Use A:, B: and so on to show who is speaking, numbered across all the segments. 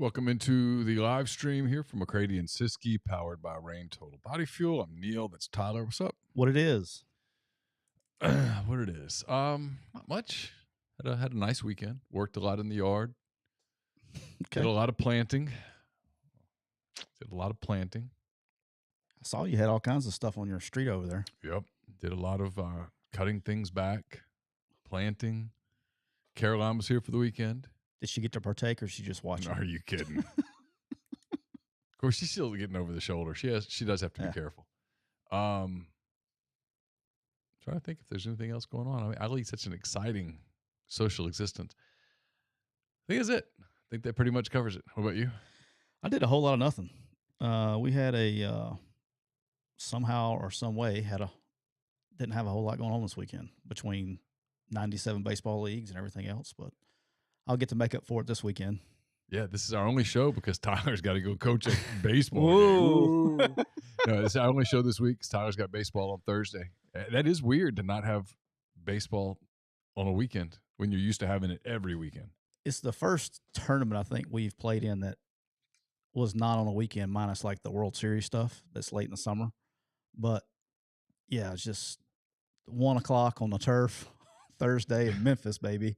A: Welcome into the live stream here from McCready and Siskey, powered by Rain Total Body Fuel. I'm Neal. That's Tyler. What's up?
B: What it is?
A: What it is? Not much. Had a nice weekend. Worked a lot in the yard.
B: Okay.
A: Did a lot of planting.
B: I saw you had all kinds of stuff on your street over there.
A: Yep. Did a lot of cutting things back, planting. Caroline was here for the weekend.
B: Did she get to partake, or she just watching?
A: Are you kidding? Of course, she's still getting over the shoulder. She does have to be careful. Trying to think if there's anything else going on. I mean, I lead such an exciting social existence. I think that's it. I think that pretty much covers it. What about you?
B: I did a whole lot of nothing. We had a somehow or some way didn't have a whole lot going on this weekend between 97 baseball leagues and everything else, but I'll get to make up for it this weekend.
A: Yeah, this is our only show because Tyler's got to go coach a baseball
B: Whoa.
A: game. No, this is our only show this week. Tyler's got baseball on Thursday. That is weird to not have baseball on a weekend when you're used to having it every weekend.
B: It's the first tournament I think we've played in that was not on a weekend, minus like the World Series stuff that's late in the summer. But yeah, it's just 1 o'clock on the turf Thursday in Memphis, baby.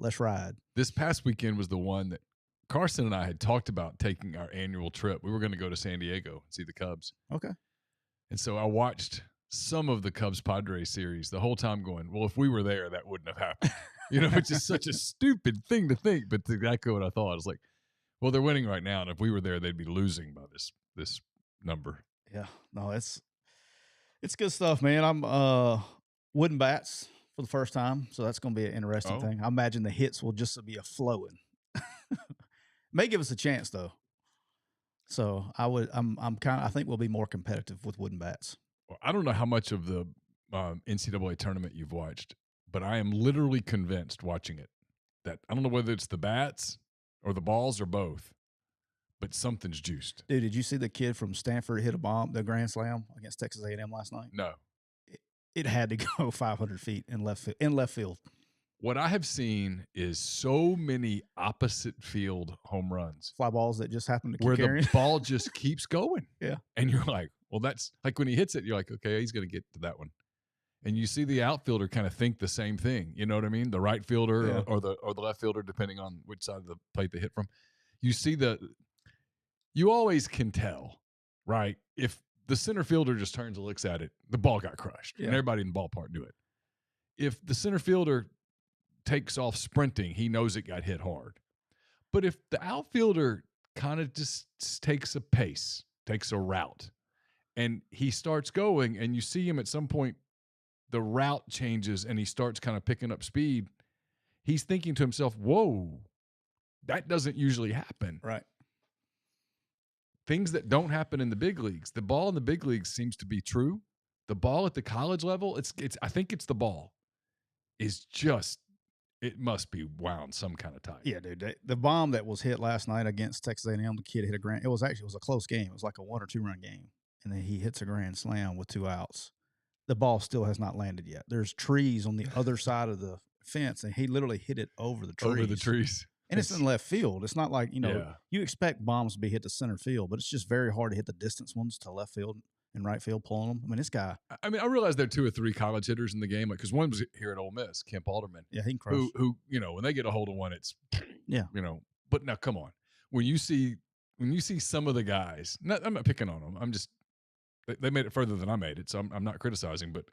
B: Let's ride.
A: This past weekend was the one that Carson and I had talked about taking our annual trip. We were going to go to San Diego and see the Cubs.
B: Okay.
A: And so I watched some of the Cubs-Padres series the whole time going, well, if we were there, that wouldn't have happened. Which is such a stupid thing to think, but exactly what I thought. I was like, well, they're winning right now, and if we were there, they'd be losing by this number.
B: Yeah. No, it's good stuff, man. I'm wooden bats for the first time, so that's going to be an interesting thing. I imagine the hits will just be a flowing. May give us a chance though. So I think we'll be more competitive with wooden bats.
A: Well, I don't know how much of the NCAA tournament you've watched, but I am literally convinced watching it that I don't know whether it's the bats or the balls or both, but something's juiced.
B: Dude, did you see the kid from Stanford hit the grand slam against Texas A&M last night?
A: No.
B: It had to go 500 feet in left field.
A: What I have seen is so many opposite field home runs.
B: Fly balls that just happen to keep
A: where
B: carrying.
A: The ball just keeps going.
B: Yeah.
A: And you're like, well, that's like when he hits it, you're like, okay, he's going to get to that one. And you see the outfielder kind of think the same thing. You know what I mean? The right fielder or the left fielder, depending on which side of the plate they hit from. You always can tell, right? If the center fielder just turns and looks at it, the ball got crushed. Yeah. And everybody in the ballpark knew it. If the center fielder takes off sprinting, he knows it got hit hard. But if the outfielder kind of just takes a pace, takes a route, and he starts going, and you see him at some point, the route changes and he starts kind of picking up speed, he's thinking to himself, whoa, that doesn't usually happen.
B: Right.
A: Things that don't happen in the big leagues. The ball in the big leagues seems to be true. The ball at the college level, I think it's the ball, is just, it must be wound some kind of tight.
B: Yeah, dude. The bomb that was hit last night against Texas A&M, the kid hit a grand. It was a close game. It was like a 1 or 2 run game, and then he hits a grand slam with 2 outs. The ball still has not landed yet. There's trees on the other side of the fence, and he literally hit it over the trees.
A: Over the trees.
B: And it's in left field. It's not like, you expect bombs to be hit to center field, but it's just very hard to hit the distance ones to left field and right field pulling them. I mean, this guy.
A: I realize there are 2 or 3 college hitters in the game, because one was here at Ole Miss, Kemp Alderman.
B: Yeah, he can crush.
A: Who when they get a hold of one, it's,
B: yeah.
A: But now, come on. When you see some of the guys, I'm not picking on them. I'm just, they made it further than I made it, so I'm not criticizing. But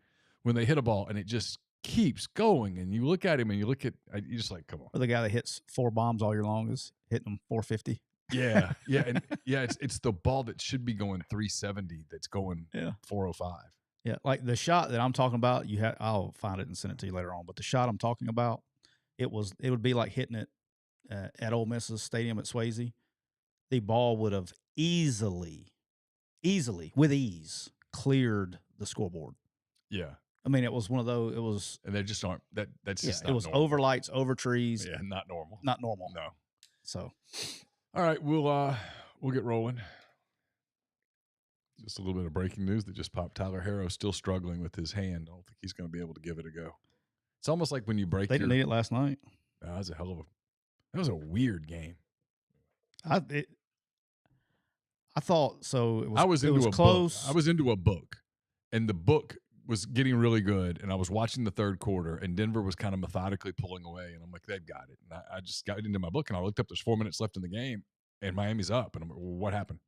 A: when they hit a ball and it just keeps going, and you look at him and you just like, come on.
B: Or the guy that hits 4 bombs all year long is hitting them 450.
A: Yeah, and it's the ball that should be going 370 that's going 405.
B: Yeah, like the shot that I'm talking about, I'll find it and send it to you later on. But the shot I'm talking about, it would be like hitting it at Ole Miss's stadium at Swayze. The ball would have easily, with ease, cleared the scoreboard.
A: Yeah.
B: I mean, it was one of those. It was,
A: and they just aren't. That's just not
B: it was
A: normal.
B: over lights, over trees.
A: Yeah, not normal.
B: Not normal.
A: No.
B: So,
A: all right, we'll get rolling. Just a little bit of breaking news that just popped. Tyler Harrow's still struggling with his hand. I don't think he's going to be able to give it a go. It's almost like when you break.
B: They didn't need it last night.
A: That was a weird game.
B: I thought so. It was.
A: I was
B: it
A: into
B: was
A: a
B: close.
A: book. I was into a book, and the book was getting really good. And I was watching the third quarter, and Denver was kind of methodically pulling away. And I'm like, they've got it. And I just got into my book, and I looked up. There's 4 minutes left in the game, and Miami's up. And I'm like, well, what happened?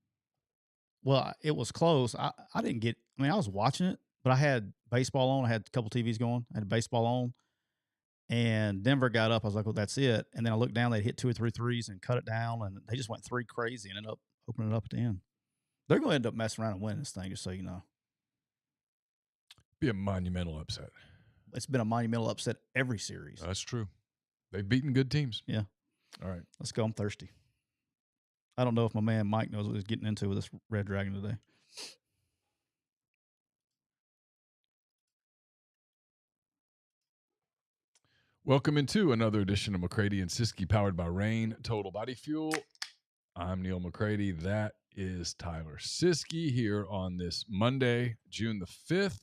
B: Well, it was close. I didn't get. I mean, I was watching it, but I had baseball on. I had a couple TVs going. I had baseball on, and Denver got up. I was like, well, that's it. And then I looked down. They hit 2 or 3 threes and cut it down, and they just went 3 crazy and ended up opening it up at the end. They're going to end up messing around and winning this thing, just so you know.
A: Be a monumental upset.
B: It's been a monumental upset every series.
A: That's true. They've beaten good teams.
B: Yeah.
A: All right.
B: Let's go. I'm thirsty. I don't know if my man Mike knows what he's getting into with this Red Dragon today.
A: Welcome into another edition of McCready and Siskey, powered by Rain Total Body Fuel. I'm Neal McCready. That is Tyler Siskey here on this Monday, June the 5th.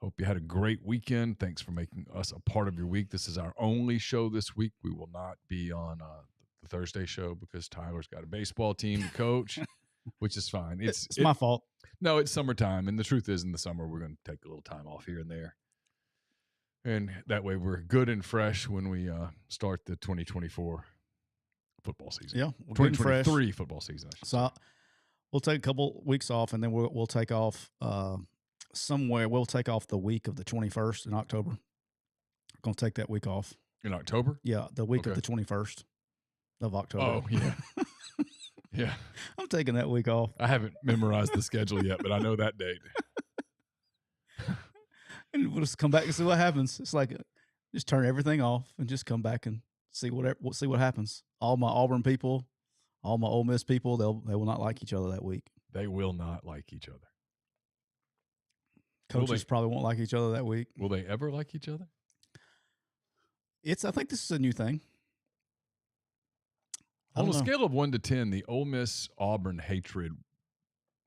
A: Hope you had a great weekend. Thanks for making us a part of your week. This is our only show this week. We will not be on the Thursday show because Tyler's got a baseball team to coach, which is fine.
B: It's my fault.
A: No, it's summertime. And the truth is, in the summer, we're going to take a little time off here and there. And that way we're good and fresh when we start the 2024 football season.
B: Yeah, we're good and fresh.
A: 2023 football season.
B: So we'll take a couple weeks off, and then we'll take off somewhere. We'll take off the week of the 21st in October. We're going to take that week off.
A: In October?
B: Yeah, the week of the 21st of October.
A: Oh, yeah. Yeah.
B: I'm taking that week off.
A: I haven't memorized the schedule yet, but I know that date.
B: And we'll just come back and see what happens. It's like just turn everything off and just come back and see what happens. All my Auburn people, all my Ole Miss people, they will not like each other that week.
A: They will not like each other.
B: Coaches probably won't like each other that week.
A: Will they ever like each other?
B: I think this is a new thing.
A: On a scale of 1 to 10, the Ole Miss Auburn hatred,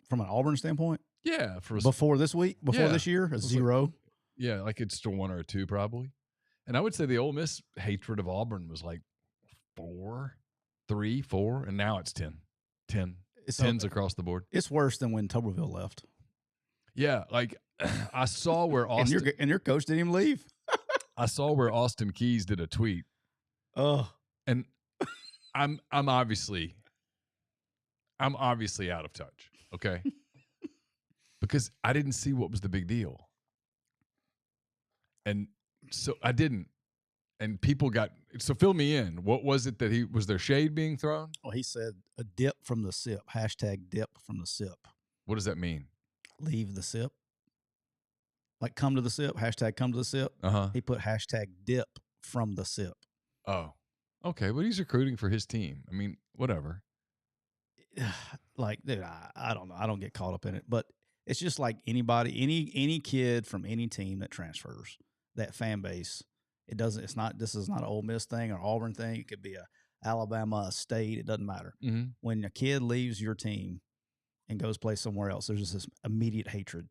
B: from an Auburn standpoint,
A: yeah,
B: before this week, this year, a 0.
A: Yeah, like it's still 1 or 2 probably. And I would say the Ole Miss hatred of Auburn was like 3, 4, and now it's 10. 10. It's 10s across the board.
B: It's worse than when Tuberville left. Yeah,
A: like I saw where Austin
B: and your coach didn't even leave.
A: I saw where Austin Keys did a tweet.
B: Oh,
A: and I'm obviously out of touch. Okay, because I didn't see what was the big deal. And so I didn't. And people so fill me in. What was it that was there shade being thrown?
B: Well, he said a dip from the sip. # dip from the sip.
A: What does that mean?
B: Leave the sip. Like come to the sip. # come to the sip. He put # dip from the sip.
A: Oh, okay. But he's recruiting for his team. I mean, whatever.
B: Like, dude, I don't know. I don't get caught up in it. But it's just like anybody, any kid from any team that transfers, that fan base, this is not an Ole Miss thing or Auburn thing. It could be a Alabama, a State. It doesn't matter.
A: Mm-hmm.
B: When a kid leaves your team and goes play somewhere else, there's just this immediate hatred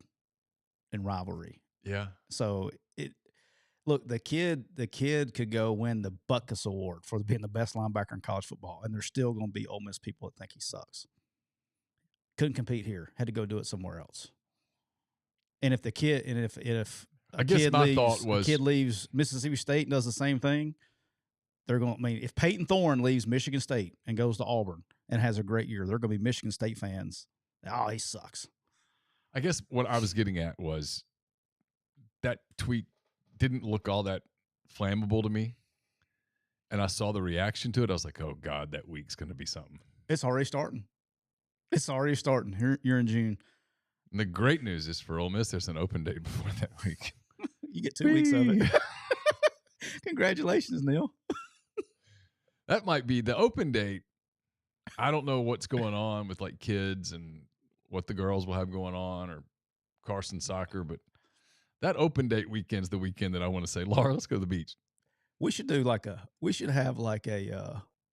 B: and rivalry.
A: Yeah.
B: So look, the kid could go win the Butkus Award for being the best linebacker in college football, and there's still going to be Ole Miss people that think he sucks. Couldn't compete here. Had to go do it somewhere else. And if the kid, a kid leaves Mississippi State and does the same thing, they're going to, if Peyton Thorne leaves Michigan State and goes to Auburn and has a great year, they're going to be Michigan State fans. Oh, he sucks.
A: I guess what I was getting at was that tweet didn't look all that flammable to me. And I saw the reaction to it. I was like, oh, God, that week's going to be something.
B: It's already starting. You're in June.
A: And the great news is for Ole Miss, there's an open date before that week.
B: You get 2 weeks of it. Congratulations, Neal.
A: That might be the open date. I don't know what's going on with like kids and what the girls will have going on or Carson soccer, but that open date weekend's the weekend that I want to say, Laura, let's go to the beach.
B: We should have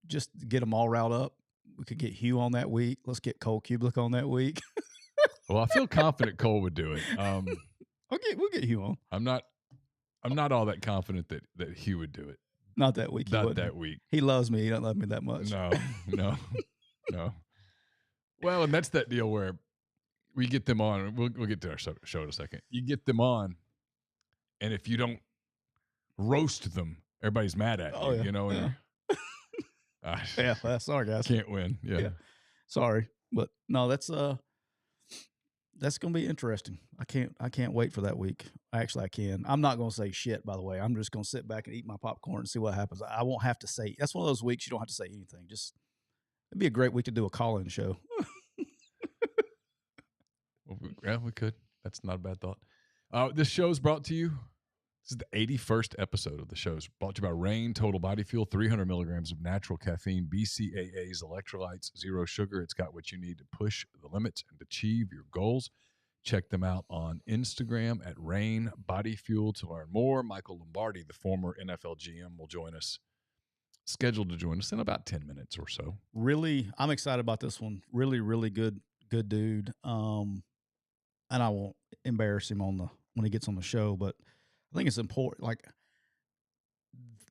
B: just get them all riled up. We could get Hugh on that week. Let's get Cole Kubelik on that week.
A: Well, I feel confident Cole would do it.
B: We'll get Hugh on.
A: I'm not all that confident that Hugh would do it.
B: Not that week.
A: Not that week.
B: He loves me. He doesn't love me that much.
A: No. No. Well, and that's that deal where we get them on. We'll get to our show in a second. You get them on, and if you don't roast them, everybody's mad at you.
B: Yeah.
A: You know, and
B: yeah. Well, sorry, guys.
A: Can't win. Yeah.
B: Sorry, but no, that's gonna be interesting. I can't wait for that week. Actually, I can. I'm not gonna say shit, by the way. I'm just gonna sit back and eat my popcorn and see what happens. I won't have to say. That's one of those weeks you don't have to say anything. Just it'd be a great week to do a call-in show.
A: Well, we could. That's not a bad thought. This show is brought to you. This is the 81st episode of the show. It's brought to you by Rain Total Body Fuel, 300 milligrams of natural caffeine, BCAAs, electrolytes, zero sugar. It's got what you need to push the limits and achieve your goals. Check them out on Instagram at Rain Body Fuel to learn more. Michael Lombardi, the former NFL GM, will join us, scheduled to join us in about 10 minutes or so.
B: Really, I'm excited about this one. Really, really good dude. And I won't embarrass him when he gets on the show, but I think it's important. Like,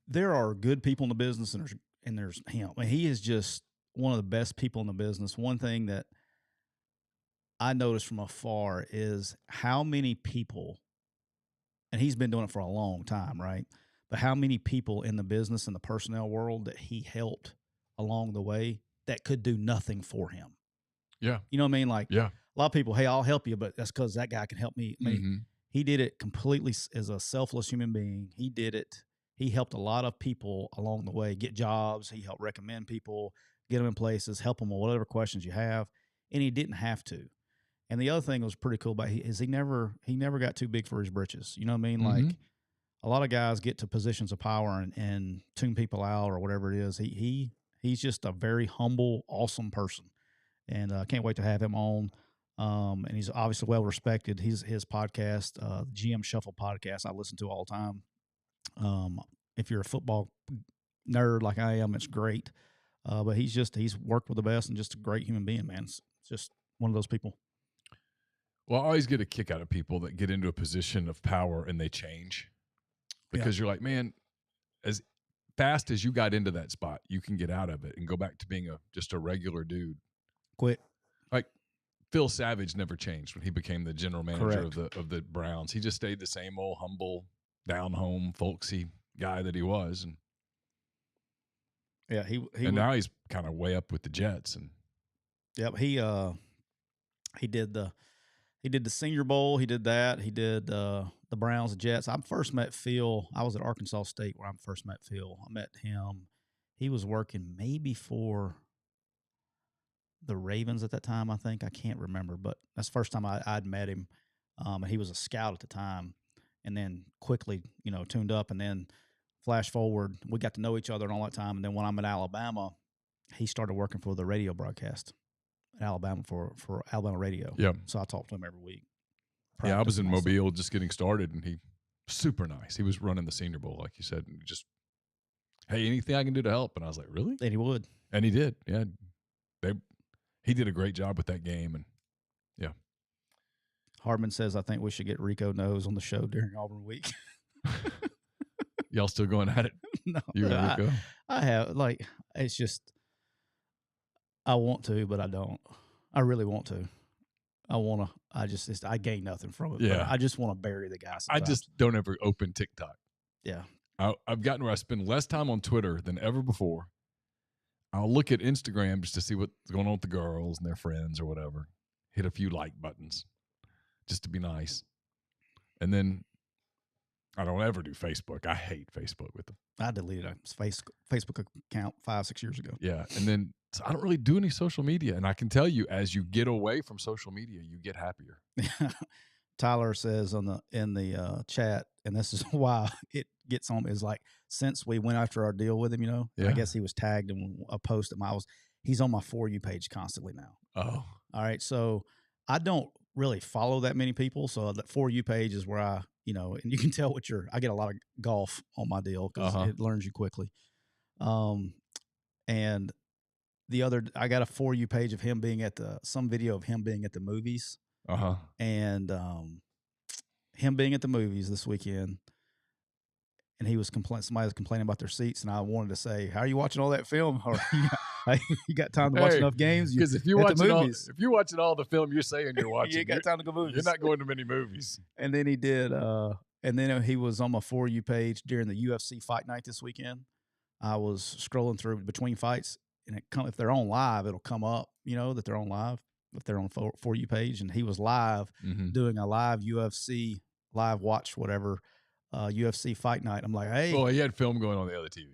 B: there are good people in the business, and there's him. I mean, he is just one of the best people in the business. One thing that I noticed from afar is how many people, and he's been doing it for a long time, right? But how many people in the business and the personnel world that he helped along the way that could do nothing for him.
A: Yeah.
B: You know what I mean? Like,
A: yeah.
B: A lot of people, hey, I'll help you, but that's because that guy can help me. I mean, he did it completely as a selfless human being. He did it. He helped a lot of people along the way get jobs. He helped recommend people, get them in places, help them with whatever questions you have. And he didn't have to. And the other thing that was pretty cool about is he never got too big for his britches. You know what I mean? Like, a lot of guys get to positions of power and tune people out or whatever it is. He's just a very humble, awesome person. And I can't wait to have him on. And he's obviously well respected. His podcast, GM Shuffle podcast, I listen to all the time. If you're a football nerd like I am, it's great. But he's worked with the best and just a great human being, man. It's just one of those people.
A: Well, I always get a kick out of people that get into a position of power and they change, because you're like, man, as fast as you got into that spot, you can get out of it and go back to being just a regular dude.
B: Quick.
A: Like, Phil Savage never changed when he became the general manager of the Browns. He just stayed the same old humble, down home, folksy guy that he was. And now he's kind of way up with the Jets. And
B: he did the Senior Bowl. He did that. He did the Browns and Jets. I first met Phil. I was at Arkansas State where I first met Phil. I met him. He was working maybe for the Ravens at that time, I think. I can't remember, but that's the first time I'd met him. And he was a scout at the time, and then quickly, tuned up. And then flash forward, we got to know each other and all that time. And then when I'm in Alabama, he started working for the radio broadcast in Alabama for Alabama radio.
A: Yeah.
B: So I talked to him every week.
A: I was in Mobile just getting started, and he super nice. He was running the Senior Bowl, like you said, and just, hey, anything I can do to help? And I was like, really?
B: And he would.
A: And he did. Yeah. He did a great job with that game. And yeah.
B: Hardman says, I think we should get Rico Nose on the show during Auburn week.
A: Y'all still going at it?
B: No.
A: You and Rico?
B: I have. Like, it's just, I want to, but I don't. I really want to. I gain nothing from it.
A: Yeah.
B: I just want to bury the guy sometimes.
A: I just don't ever open TikTok.
B: Yeah.
A: I've gotten where I spend less time on Twitter than ever before. I'll look at Instagram just to see what's going on with the girls and their friends or whatever. Hit a few like buttons just to be nice. And then I don't ever do Facebook. I hate Facebook with them.
B: I deleted a Facebook account 5-6 years ago.
A: Yeah. And then I don't really do any social media. And I can tell you, as you get away from social media, you get happier.
B: Tyler says in the chat, and this is why it gets on, is like, since we went after our deal with him, I guess he was tagged in a post that he's on my For You page constantly now.
A: Oh.
B: All right. So I don't really follow that many people. So the For You page is where and you can tell I get a lot of golf on my deal because it learns you quickly. And I got a For You page of him being some video of him being at the movies. And him being at the movies this weekend. and he was somebody was complaining about their seats, and I wanted to say, "How are you watching all that film? Or you got time to watch enough games?
A: Because if you're watching all the film you're saying you're watching,
B: you ain't got time to go movies.
A: You're not going to many movies."
B: And then he did, and then he was on my For You page during the UFC fight night this weekend. I was scrolling through between fights, and if they're on live, it'll come up, that they're on live if they're on For You page. And he was live doing a live UFC live watch, whatever, UFC fight night. I'm like, hey.
A: Well, he had film going on the other TV.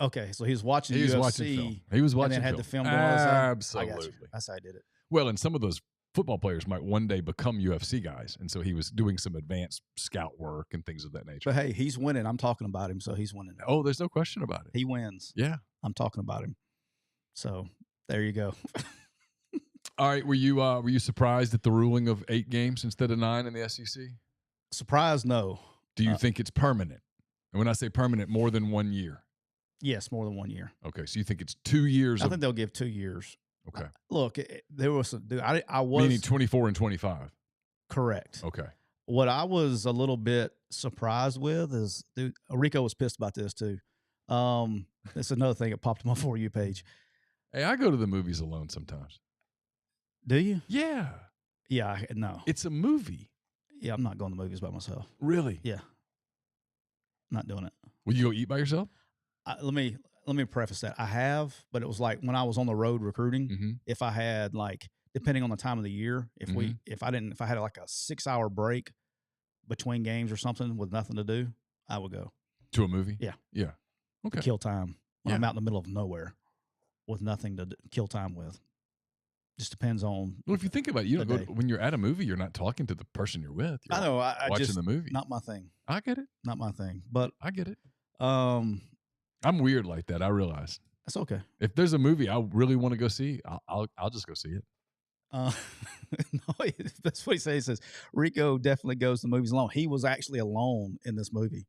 B: Okay, so he was watching UFC.
A: He was watching
B: and then had
A: film.
B: the film going
A: on. Absolutely.
B: That's how I did it.
A: Well, and some of those football players might one day become UFC guys. And so he was doing some advanced scout work and things of that nature.
B: But hey, he's winning. I'm talking about him, so he's winning.
A: Oh, there's no question about it.
B: He wins.
A: Yeah.
B: I'm talking about him. So there you go.
A: All right. Were you surprised at the ruling of 8 games instead of 9 in the SEC?
B: Surprised? No.
A: Do you think it's permanent? And when I say permanent, more than 1 year?
B: Yes, more than 1 year.
A: Okay, so you think it's 2 years?
B: I think they'll give 2 years.
A: Okay.
B: Look, there was I was
A: meaning 24 and 25.
B: Correct.
A: Okay.
B: What I was a little bit surprised with is, Rico was pissed about this too. That's another thing that popped on my For You page.
A: Hey, I go to the movies alone sometimes.
B: Do you?
A: Yeah.
B: Yeah. No.
A: It's a movie.
B: Yeah, I'm not going to movies by myself.
A: Really?
B: Yeah. Not doing it.
A: Will you go eat by yourself?
B: Let me preface that. I have, but it was like when I was on the road recruiting, if I had depending on the time of the year, if I had like a 6-hour break between games or something with nothing to do, I would go.
A: To a movie?
B: Yeah.
A: Yeah. Okay.
B: To kill time when I'm out in the middle of nowhere with nothing to kill time with. Just depends on.
A: Well, if you think about it, when you're at a movie, you're not talking to the person you're with.
B: I know. I
A: watching
B: just,
A: the movie.
B: Not my thing.
A: I get it.
B: Not my thing. But
A: I get it. I'm weird like that. I realize.
B: That's okay.
A: If there's a movie I really want to go see, I'll just go see it.
B: No, that's what he says. He says Rico definitely goes to movies alone. He was actually alone in this movie.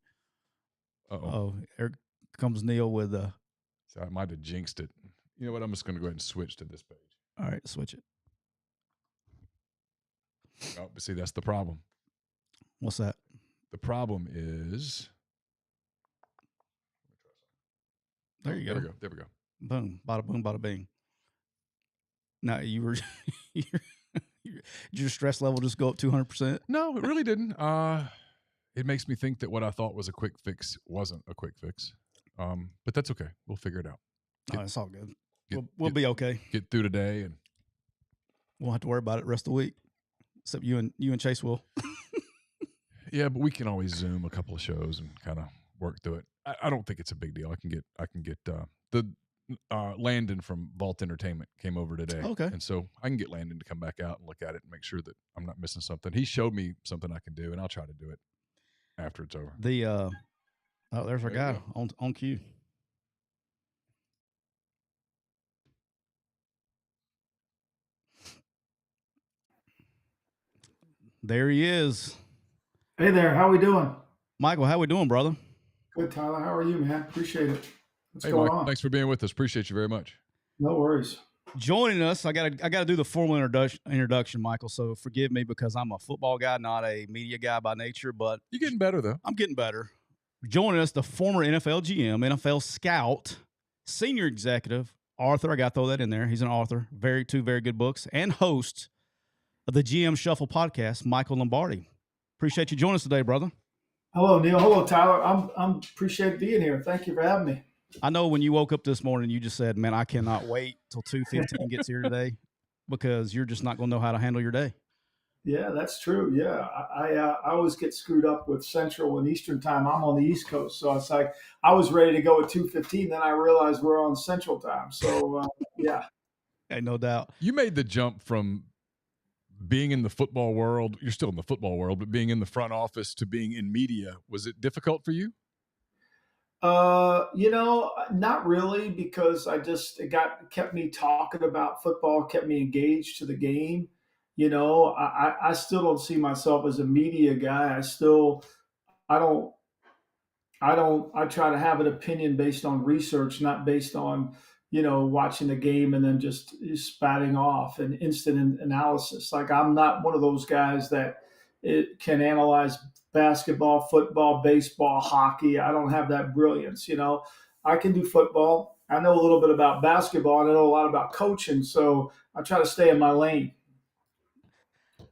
B: Oh, here comes Neal with a.
A: So I might have jinxed it. You know what? I'm just going to go ahead and switch to this page.
B: All right, switch it.
A: Oh, but see, that's the problem.
B: What's that?
A: The problem is.
B: There you go.
A: There we go.
B: Boom. Bada boom, bada bing. Now, you were your stress level just go up 200%?
A: No, it really didn't. It makes me think that what I thought was a quick fix wasn't a quick fix. But that's okay. We'll figure it out.
B: It's all good. We'll be okay.
A: Get through today, and
B: won't have to worry about it the rest of the week. Except you and Chase will.
A: Yeah, but we can always Zoom a couple of shows and kind of work through it. I don't think it's a big deal. I can get the Landon from Vault Entertainment came over today.
B: Okay.
A: And so I can get Landon to come back out and look at it and make sure that I'm not missing something. He showed me something I can do, and I'll try to do it after it's over.
B: There's our guy on cue. There he is.
C: Hey there, how we doing?
B: Michael, how we doing, brother?
C: Good, Tyler. How are you, man? Appreciate it. What's
A: hey,
C: going
A: Mike,
C: on?
A: Thanks for being with us. Appreciate you very much.
C: No worries.
B: Joining us, I gotta do the formal introduction, Michael. So forgive me because I'm a football guy, not a media guy by nature. But
A: you're getting better, though.
B: I'm getting better. Joining us, the former NFL GM, NFL scout, senior executive, author. I got to throw that in there. He's an author. Two very good books, and host of the GM Shuffle podcast, Michael Lombardi. Appreciate you joining us today, brother.
C: Hello, Neal. Hello, Tyler. I'm appreciate being here. Thank you for having me.
B: I know when you woke up this morning, you just said, "Man, I cannot wait till 2:15 gets here today," because you're just not going to know how to handle your day.
C: Yeah, that's true. Yeah, I always get screwed up with Central and Eastern time. I'm on the East Coast, so it's like I was ready to go at 2:15. Then I realized we're on Central time. So yeah,
B: hey, no doubt.
A: You made the jump from being in the football world. You're still in the football world, but being in the front office to being in media. Was it difficult for you?
C: Not really, because kept me talking about football, kept me engaged to the game. I still don't see myself as a media guy. I try to have an opinion based on research, not based on, watching the game and then just spatting off and instant analysis. Like, I'm not one of those guys that, can analyze basketball, football, baseball, hockey. I don't have that brilliance. I can do football. I know a little bit about basketball. And I know a lot about coaching. So I try to stay in my lane.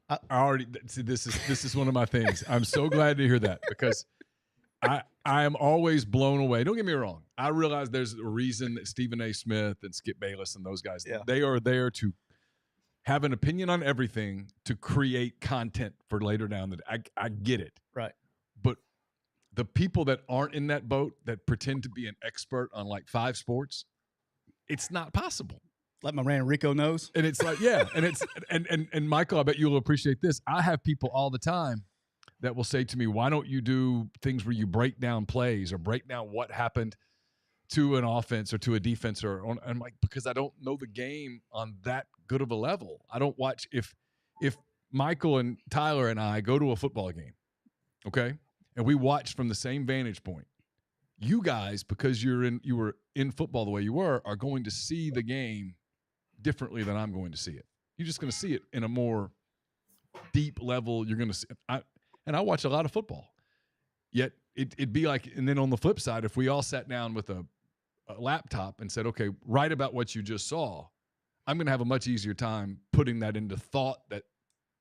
A: I already see this is one of my things. I'm so glad to hear that, because I am always blown away. Don't get me wrong. I realize there's a reason that Stephen A. Smith and Skip Bayless and those guys, they are there to have an opinion on everything, to create content for later down the day. I get it.
B: Right.
A: But the people that aren't in that boat, that pretend to be an expert on like 5 sports, it's not possible.
B: Like my man Rico knows.
A: And it's like, yeah. And it's and Michael, I bet you'll appreciate this. I have people all the time that will say to me, why don't you do things where you break down plays or break down what happened to an offense or to a defense? And I'm like, because I don't know the game on that good of a level. I don't watch. If Michael and Tyler and I go to a football game, okay, and we watch from the same vantage point, you guys, because you were in football the way you were, are going to see the game differently than I'm going to see it. You're just going to see it in a more deep level. You're going to see and I watch a lot of football. Yet it'd be like, and then on the flip side, if we all sat down with a laptop and said, okay, write about what you just saw, I'm going to have a much easier time putting that into thought that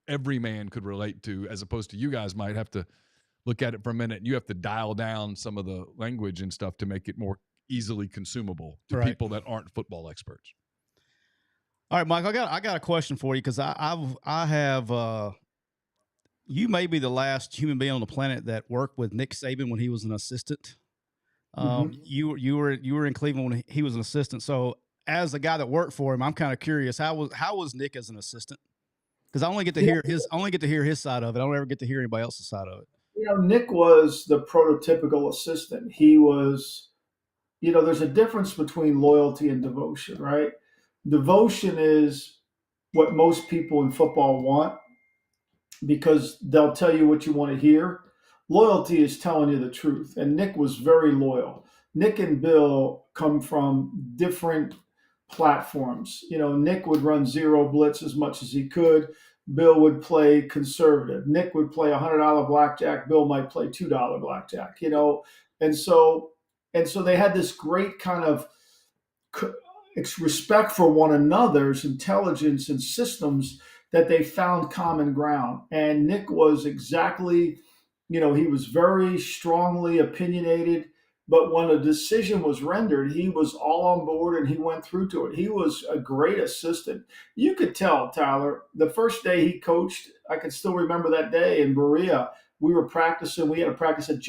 A: every man could relate to, as opposed to you guys might have to look at it for a minute and you have to dial down some of the language and stuff to make it more easily consumable to people that aren't football experts.
B: All right, Mike, I got a question for you, because I have you may be the last human being on the planet that worked with Nick Saban when he was an assistant. You were in Cleveland when he was an assistant. So as a guy that worked for him, I'm kind of curious, how was Nick as an assistant? Because I only get to hear his side of it. I don't ever get to hear anybody else's side of it.
C: Nick was the prototypical assistant. He was, there's a difference between loyalty and devotion, right? Devotion is what most people in football want, because they'll tell you what you want to hear. Loyalty is telling you the truth. And Nick was very loyal. Nick and Bill come from different platforms. Nick would run zero blitz as much as he could. Bill would play conservative. Nick would play $100 blackjack. Bill might play $2 blackjack, And so they had this great kind of respect for one another's intelligence and systems, that they found common ground. And Nick was exactly, he was very strongly opinionated, but when a decision was rendered, he was all on board and he went through to it. He was a great assistant. You could tell, Tyler, the first day he coached, I can still remember that day in Berea. We were practicing. We had a practice at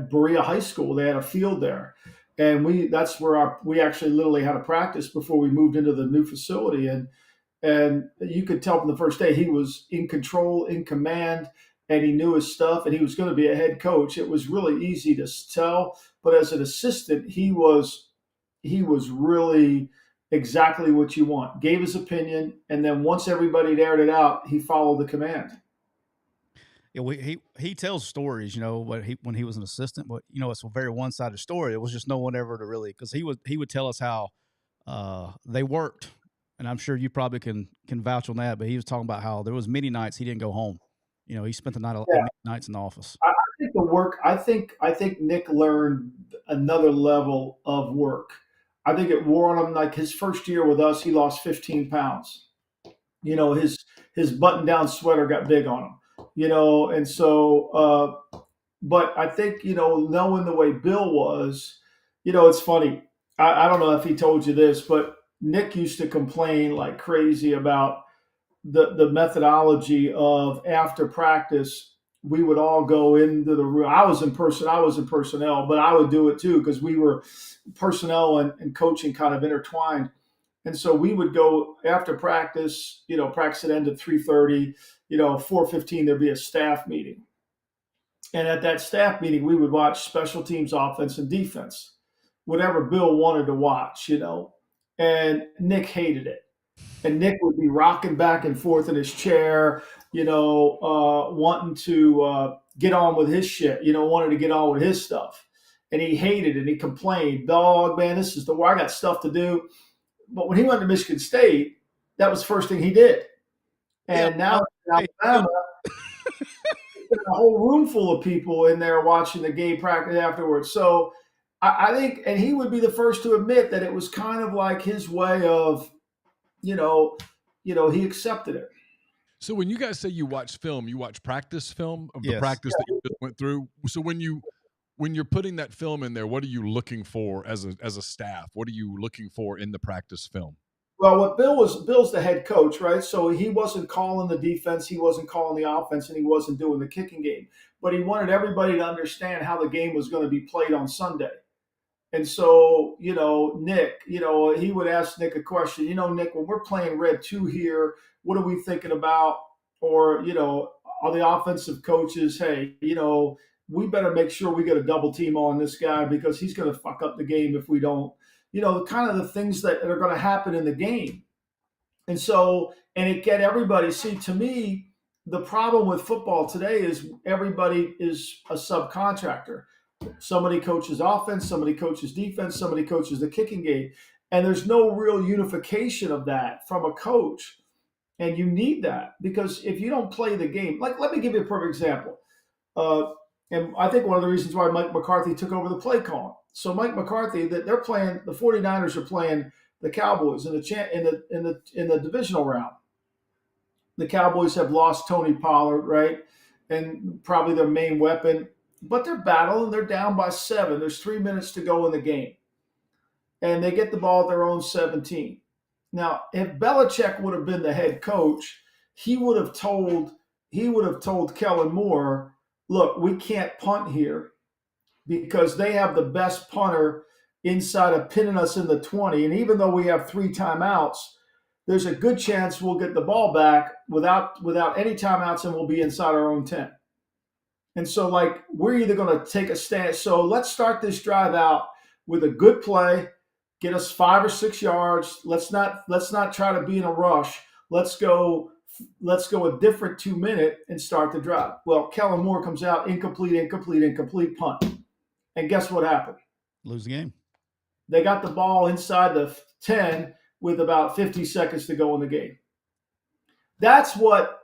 C: Berea High School. They had a field there. And that's where we actually literally had a practice before we moved into the new facility. And you could tell from the first day he was in control, in command, and he knew his stuff, and he was going to be a head coach. It was really easy to tell. But as an assistant, he was really exactly what you want. Gave his opinion, and then once everybody had aired it out, he followed the command.
B: Yeah, he tells stories, when he was an assistant, but it's a very one-sided story. It was just no one ever to really, because he would tell us how they worked, and I'm sure you probably can vouch on that. But he was talking about how there was many nights he didn't go home. He spent the nights in the office.
C: I think the work. I think Nick learned another level of work. I think it wore on him. Like his first year with us, he lost 15 pounds. His button-down sweater got big on him. And so, but I think, knowing the way Bill was, it's funny. I don't know if he told you this, but Nick used to complain like crazy about the methodology of after practice. We would all go into the room. I was in personnel, but I would do it too, because we were personnel and coaching kind of intertwined. And so we would go after practice, practice had ended 3:30, 4:15, there'd be a staff meeting. And at that staff meeting, we would watch special teams, offense, and defense, whatever Bill wanted to watch, and Nick hated it. And Nick would be rocking back and forth in his chair, wanting to get on with his shit, wanted to get on with his stuff. And he hated it. He complained, dog, man, this is I got stuff to do. But when he went to Michigan State, that was the first thing he did. And now Alabama, a whole room full of people in there watching the game practice afterwards. So I think, and he would be the first to admit that it was kind of like his way of, he accepted it.
A: So when you guys say you watch film, you watch practice film of the practice that you just went through. So when you're putting that film in there, what are you looking for as a staff? What are you looking for in the practice film?
C: Well, what Bill's the head coach, right? So he wasn't calling the defense, he wasn't calling the offense, and he wasn't doing the kicking game. But he wanted everybody to understand how the game was going to be played on Sunday. And so, Nick, he would ask Nick a question, Nick, when we're playing red 2 here, what are we thinking about? Or, are the offensive coaches, hey, we better make sure we get a double team on this guy because he's going to fuck up the game if we don't, kind of the things that are going to happen in the game. And so, and it get everybody, see, to me, the problem with football today is everybody is a subcontractor. Somebody coaches offense, somebody coaches defense, somebody coaches the kicking game. And there's no real unification of that from a coach. And you need that because if you don't play the game, like, let me give you a perfect example. And I think one of the reasons why Mike McCarthy took over the play calling. So Mike McCarthy, they're playing, the 49ers are playing the Cowboys in the divisional round. The Cowboys have lost Tony Pollard, right? And probably their main weapon. But they're battling. They're down by 7. There's 3 minutes to go in the game. And they get the ball at their own 17. Now, if Belichick would have been the head coach, he would have told Kellen Moore, look, we can't punt here because they have the best punter inside of pinning us in the 20. And even though we have 3 timeouts, there's a good chance we'll get the ball back without any timeouts and we'll be inside our own 10. And so, like, we're either going to take a stand. So let's start this drive out with a good play, get us 5 or 6 yards. Let's not try to be in a rush. Let's go a different 2-minute and start the drive. Well, Kellen Moore comes out, incomplete, punt. And guess what happened?
B: Lose the game.
C: They got the ball inside the 10 with about 50 seconds to go in the game. That's what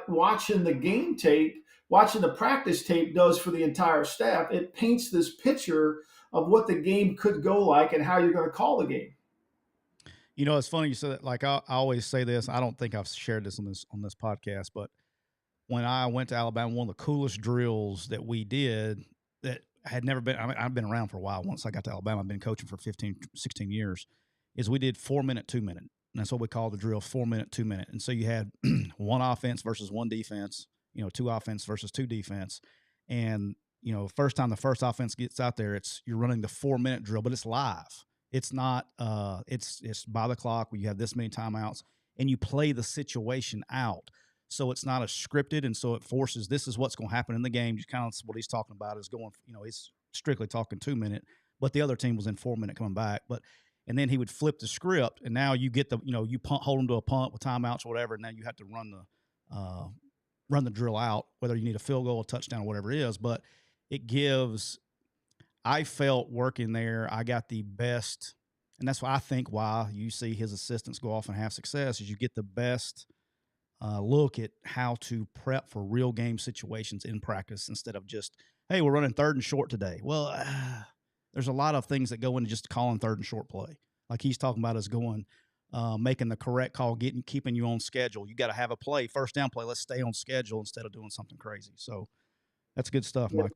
C: watching the game tape, watching the practice tape does for the entire staff. It paints this picture of what the game could go like and how you're going to call the game.
B: It's funny you said that. Like I always say this. I don't think I've shared this on this podcast, but when I went to Alabama, one of the coolest drills that we did that had never been. I mean, I've been around for a while. Once I got to Alabama, I've been coaching for 15, 16 years. Is we did 4-minute, 2-minute. And that's what we call the drill, 4-minute, 2-minute. And so you had one offense versus one defense. 2 offense versus 2 defense. And, first time the first offense gets out there, you're running the 4-minute drill, but it's live. It's not, it's by the clock where you have this many timeouts and you play the situation out. So it's not a scripted. And so it forces, this is what's going to happen in the game. Just kind of what he's talking about is going, he's strictly talking 2-minute, but the other team was in 4-minute coming back. And then he would flip the script and now you get you hold them to a punt with timeouts or whatever. And now you have to run the drill out, whether you need a field goal, a touchdown, or whatever it is. But it gives, I felt working there, I got the best, and that's why I think why you see his assistants go off and have success is you get the best look at how to prep for real game situations in practice instead of just, hey, we're running 3rd and short today. Well, there's a lot of things that go into just calling 3rd and short play. Like he's talking about is going, making the correct call, keeping you on schedule. You got to have a play, first down play. Let's stay on schedule instead of doing something crazy. So that's good stuff, Mike.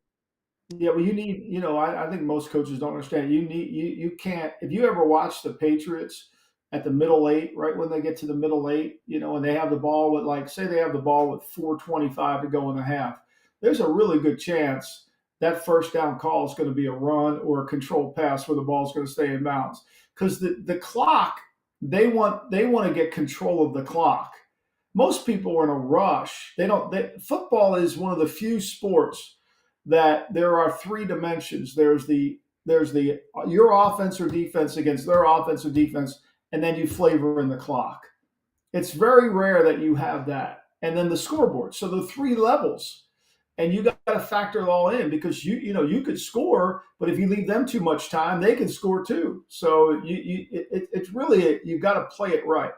C: Yeah, well, you need, I think most coaches don't understand. You can't, if you ever watch the Patriots at the middle 8, right when they get to the middle 8, and they have the ball with say they have the ball with 4:25 to go in the half, there's a really good chance that first down call is going to be a run or a controlled pass where the ball is going to stay in bounds. Because the clock, they want to get control of the clock. Most people are in a rush. Football is one of the few sports that there are 3 dimensions. There's your offense or defense against their offense or defense, and then you flavor in the clock. It's very rare that you have that. And then the scoreboard. So the 3 levels. And you got to factor it all in because you could score, but if you leave them too much time, they can score too. So it's really you've got to play it right.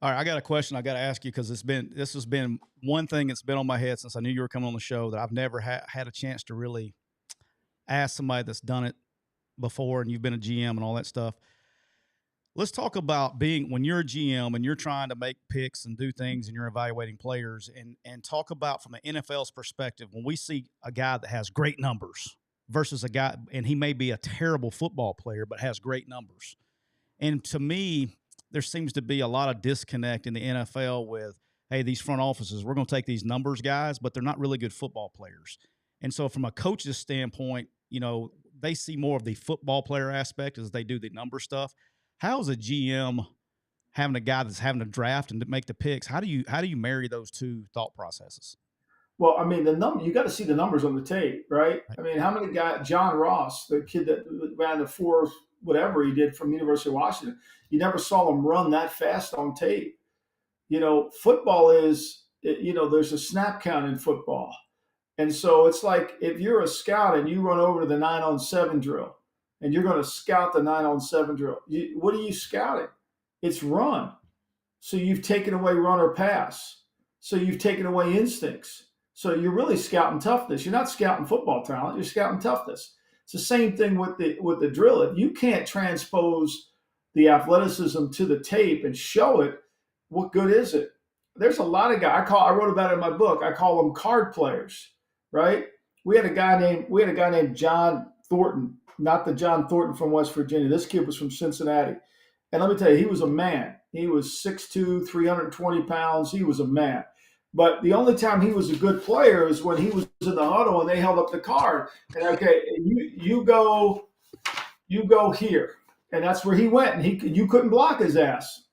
B: All right, I got a question I got to ask you because this has been one thing that's been on my head since I knew you were coming on the show that I've never had a chance to really ask somebody that's done it before, and you've been a GM and all that stuff. Let's talk about when you're a GM and you're trying to make picks and do things and you're evaluating players, and talk about from the NFL's perspective when we see a guy that has great numbers versus a guy, and he may be a terrible football player but has great numbers. And to me, there seems to be a lot of disconnect in the NFL with, hey, these front offices, we're going to take these numbers guys, but they're not really good football players. And so from a coach's standpoint, they see more of the football player aspect as they do the number stuff. How is a GM having a guy that's having to draft and to make the picks? How do you marry those two thought processes?
C: Well, I mean, you got to see the numbers on the tape, right? I mean, how many guys, John Ross, the kid that ran the 4 whatever he did from University of Washington, you never saw him run that fast on tape. Football is, there's a snap count in football. And so it's like if you're a scout and you run over to the 9-on-7 drill and you're going to scout the 9-on-7 drill, what are you scouting? It's run. So you've taken away run or pass. So you've taken away instincts. So you're really scouting toughness. You're not scouting football talent. You're scouting toughness. It's the same thing with the drill. If you can't transpose the athleticism to the tape and show it, what good is it? There's a lot of guys. I wrote about it in my book. I call them card players, right? We had a guy named John Thornton, not the John Thornton from West Virginia. This kid was from Cincinnati. And let me tell you, he was a man. He was 6'2", 320 pounds. He was a man. But the only time he was a good player is when he was in the huddle and they held up the card. And okay, you go here, and that's where he went. And you couldn't block his ass.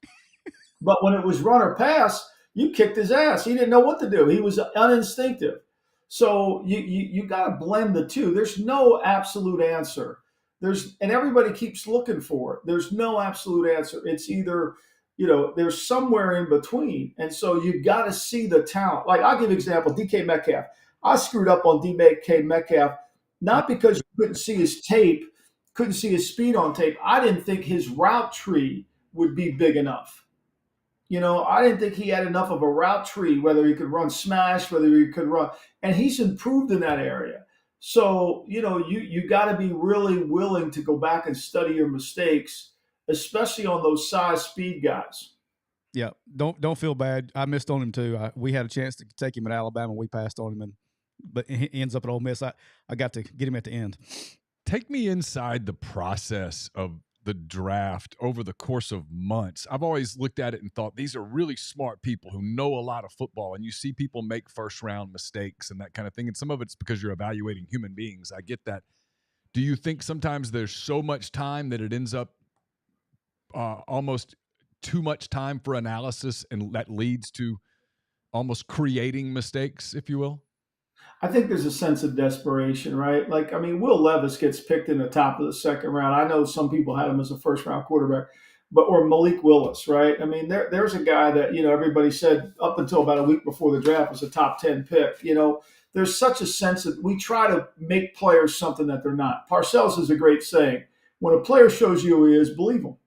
C: But when it was run or pass, you kicked his ass. He didn't know what to do. He was uninstinctive. So you got to blend the two. There's no absolute answer. And everybody keeps looking for it. There's no absolute answer. It's either, there's somewhere in between. And so you got to see the talent. Like, I'll give an example, DK Metcalf. I screwed up on DK Metcalf, not because you couldn't see his tape, couldn't see his speed on tape. I didn't think his route tree would be big enough. I didn't think he had enough of a route tree, whether he could run smash, whether he could run. And he's improved in that area. So, you got to be really willing to go back and study your mistakes, especially on those size speed guys.
B: Yeah, don't feel bad. I missed on him too. We had a chance to take him at Alabama. We passed on him, but he ends up at Ole Miss. I got to get him at the end.
A: Take me inside the process of the draft over the course of months. I've always looked at it and thought these are really smart people who know a lot of football, and you see people make first-round mistakes and that kind of thing, and some of it's because you're evaluating human beings. I get that. Do you think sometimes there's so much time that it ends up almost too much time for analysis, and that leads to almost creating mistakes, if you will?
C: I think there's a sense of desperation, right? Like, I mean, Will Levis gets picked in the top of the second round. I know some people had him as a first-round quarterback, or Malik Willis, right? I mean, there's a guy that, everybody said up until about a week before the draft was a top 10 pick. There's such a sense that we try to make players something that they're not. Parcells is a great saying. When a player shows you who he is, believe him.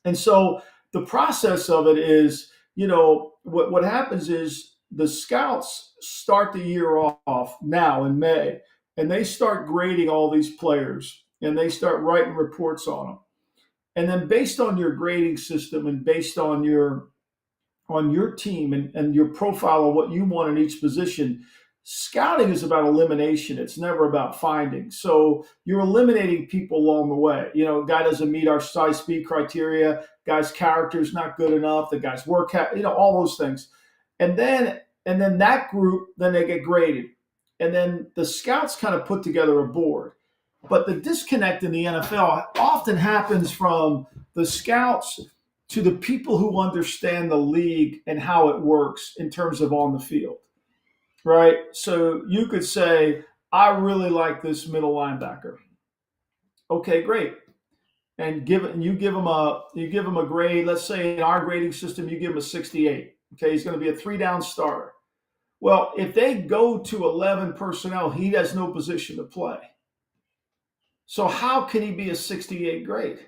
C: And so the process of it is, what happens is, the scouts start the year off now in May, and they start grading all these players, and they start writing reports on them. And then based on your grading system and based on your team and your profile of what you want in each position, scouting is about elimination. It's never about finding. So you're eliminating people along the way. Guy doesn't meet our size speed criteria, guy's character's not good enough, the guy's work, all those things. And then that group, then they get graded. And then the scouts kind of put together a board. But the disconnect in the NFL often happens from the scouts to the people who understand the league and how it works in terms of on the field, right? So you could say, I really like this middle linebacker. Okay, great. And you give them a grade. Let's say in our grading system, you give them a 68. Okay, he's going to be a 3-down starter. Well, if they go to 11 personnel, he has no position to play. So how can he be a 68 grade?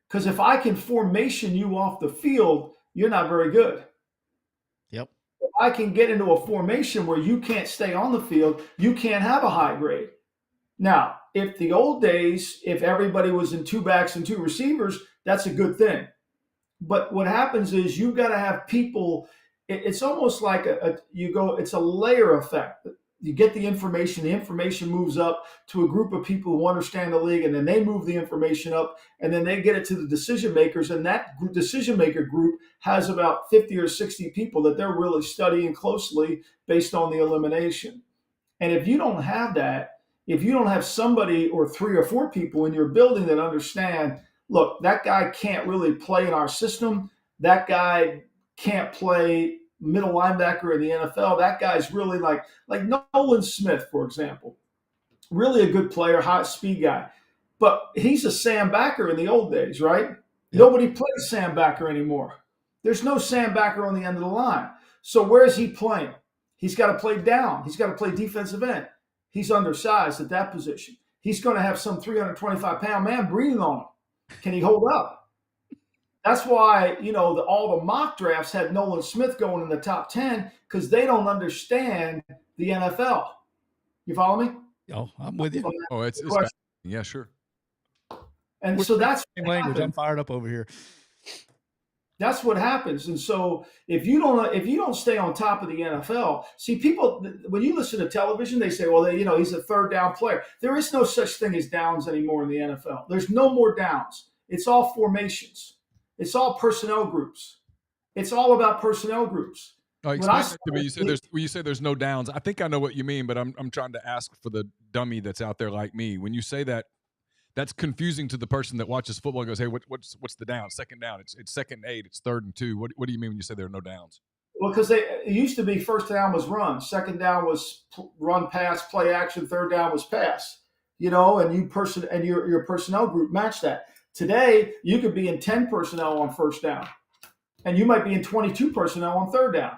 C: Because if I can formation you off the field, you're not very good.
B: Yep.
C: If I can get into a formation where you can't stay on the field, you can't have a high grade. Now, if the old days, if everybody was in 2 backs and 2 receivers, that's a good thing. But what happens is you've got to have people. It's almost like it's a layer effect. You get the information moves up to a group of people who understand the league, and then they move the information up, and then they get it to the decision makers, and that decision maker group has about 50 or 60 people that they're really studying closely based on the elimination. And if you don't have that, if you don't have somebody or 3 or 4 people in your building that understand, look, that guy can't really play in our system. That guy can't play middle linebacker in the NFL. That guy's really like Nolan Smith, for example. Really a good player, high speed guy. But he's a Sam Backer in the old days, right? Yep. Nobody plays Sam Backer anymore. There's no Sam Backer on the end of the line. So where is he playing? He's got to play down. He's got to play defensive end. He's undersized at that position. He's going to have some 325-pound man breathing on him. Can he hold up? That's why, all the mock drafts had Nolan Smith going in the top 10 because they don't understand the NFL. You follow me?
B: Oh, I'm with you.
A: Oh, it's yeah, sure.
C: And so that's
B: same language. I'm fired up over here.
C: That's what happens. And so if you don't stay on top of the NFL, see, people, when you listen to television, they say, well, he's a third down player. There is no such thing as downs anymore in the NFL. There's no more downs. It's all formations. It's all personnel groups. It's all about personnel groups.
A: Oh, explain that to me. You say there's no downs. I think I know what you mean, but I'm trying to ask for the dummy that's out there like me. When you say that, that's confusing to the person that watches football and goes, hey, what's the down? Second down. It's 2nd and 8. It's 3rd and 2. What do you mean when you say there are no downs?
C: Well, because it used to be first down was run, second down was run, pass, play action, third down was pass. And your personnel group match that. Today, you could be in 10 personnel on first down, and you might be in 22 personnel on third down.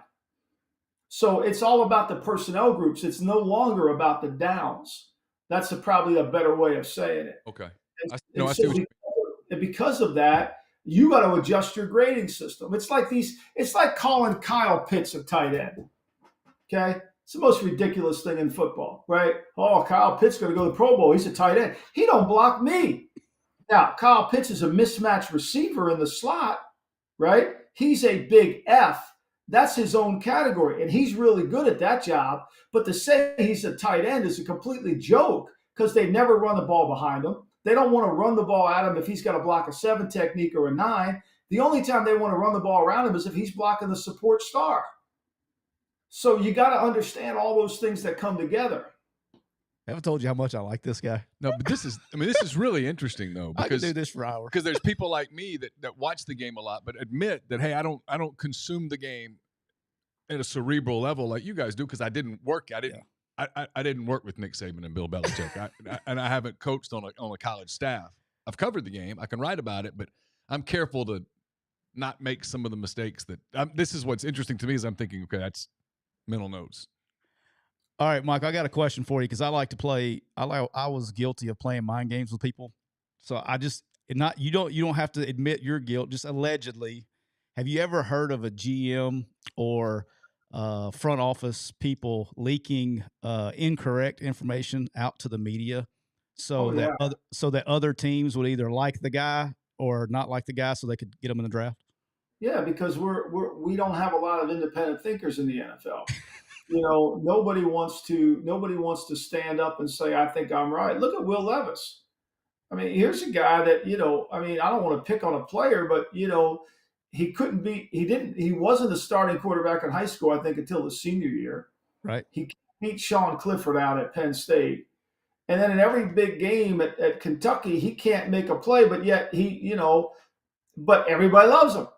C: So it's all about the personnel groups. It's no longer about the downs. That's probably a better way of saying it.
A: Okay.
C: And because of that, you got to adjust your grading system. It's like calling Kyle Pitts a tight end. Okay? It's the most ridiculous thing in football, right? Oh, Kyle Pitts going to go to the Pro Bowl. He's a tight end. He don't block me. Now, Kyle Pitts is a mismatched receiver in the slot, right? He's a big F. That's his own category, and he's really good at that job. But to say he's a tight end is a completely joke because they never run the ball behind him. They don't want to run the ball at him if he's got to block a 7 technique or a 9. The only time they want to run the ball around him is if he's blocking the support star. So you got to understand all those things that come together.
B: I haven't told you how much I like this guy.
A: No, but this is really interesting though, because
B: I could do this for hours.
A: Because there's people like me that watch the game a lot, but admit that, hey, I don't consume the game at a cerebral level like you guys do because I didn't work. I didn't work with Nick Saban and Bill Belichick, and I haven't coached on a college staff. I've covered the game. I can write about it, but I'm careful to not make some of the mistakes that. This is what's interesting to me is I'm thinking, okay, that's mental notes.
B: All right, Mike, I got a question for you because I like to play. I was guilty of playing mind games with people, so you don't have to admit your guilt. Just allegedly, have you ever heard of a GM or front office people leaking incorrect information out to the media, so that other teams would either like the guy or not like the guy, so they could get him in the draft?
C: Yeah, because we don't have a lot of independent thinkers in the NFL. Nobody wants to stand up and say, I think I'm right. Look at Will Levis. I mean, here's a guy that, I don't want to pick on a player, but, he wasn't a starting quarterback in high school, I think, until his senior year.
B: Right.
C: He beat Sean Clifford out at Penn State. And then in every big game at Kentucky, he can't make a play, but yet but everybody loves him.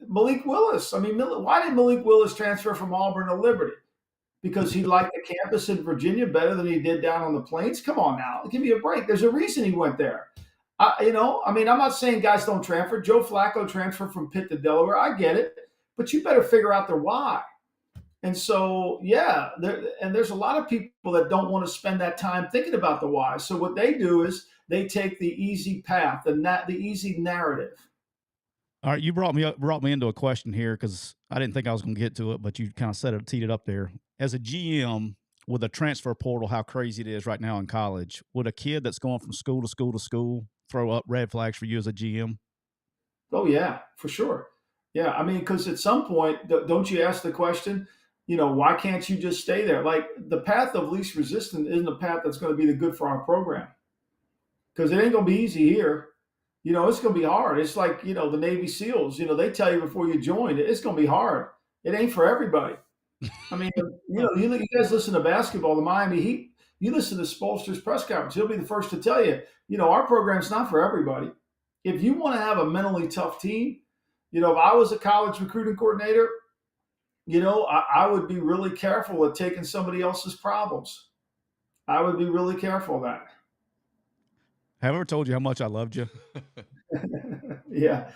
C: Malik Willis. I mean, why did Malik Willis transfer from Auburn to Liberty? Because he liked the campus in Virginia better than he did down on the plains? Come on now. Give me a break. There's a reason he went there. I'm not saying guys don't transfer. Joe Flacco transferred from Pitt to Delaware. I get it. But you better figure out the why. And so, yeah, there's a lot of people that don't want to spend that time thinking about the why. So what they do is they take the easy path, the easy narrative.
B: All right, you brought me into a question here because I didn't think I was going to get to it, but you kind of teed it up there. As a GM with a transfer portal, how crazy it is right now in college, would a kid that's going from school to school to school throw up red flags for you as a GM?
C: Oh yeah, for sure. Yeah, I mean, because at some point, don't you ask the question? Why can't you just stay there? Like the path of least resistance isn't a path that's going to be the good for our program because it ain't going to be easy here. It's going to be hard. It's like, the Navy SEALs, they tell you before you join, it's going to be hard. It ain't for everybody. I mean, you guys listen to basketball, the Miami Heat, you listen to Spoelstra's press conference. He'll be the first to tell you, our program's not for everybody. If you want to have a mentally tough team, if I was a college recruiting coordinator, I would be really careful at taking somebody else's problems. I would be really careful of that.
B: Have I ever told you how much I loved you?
C: Yeah.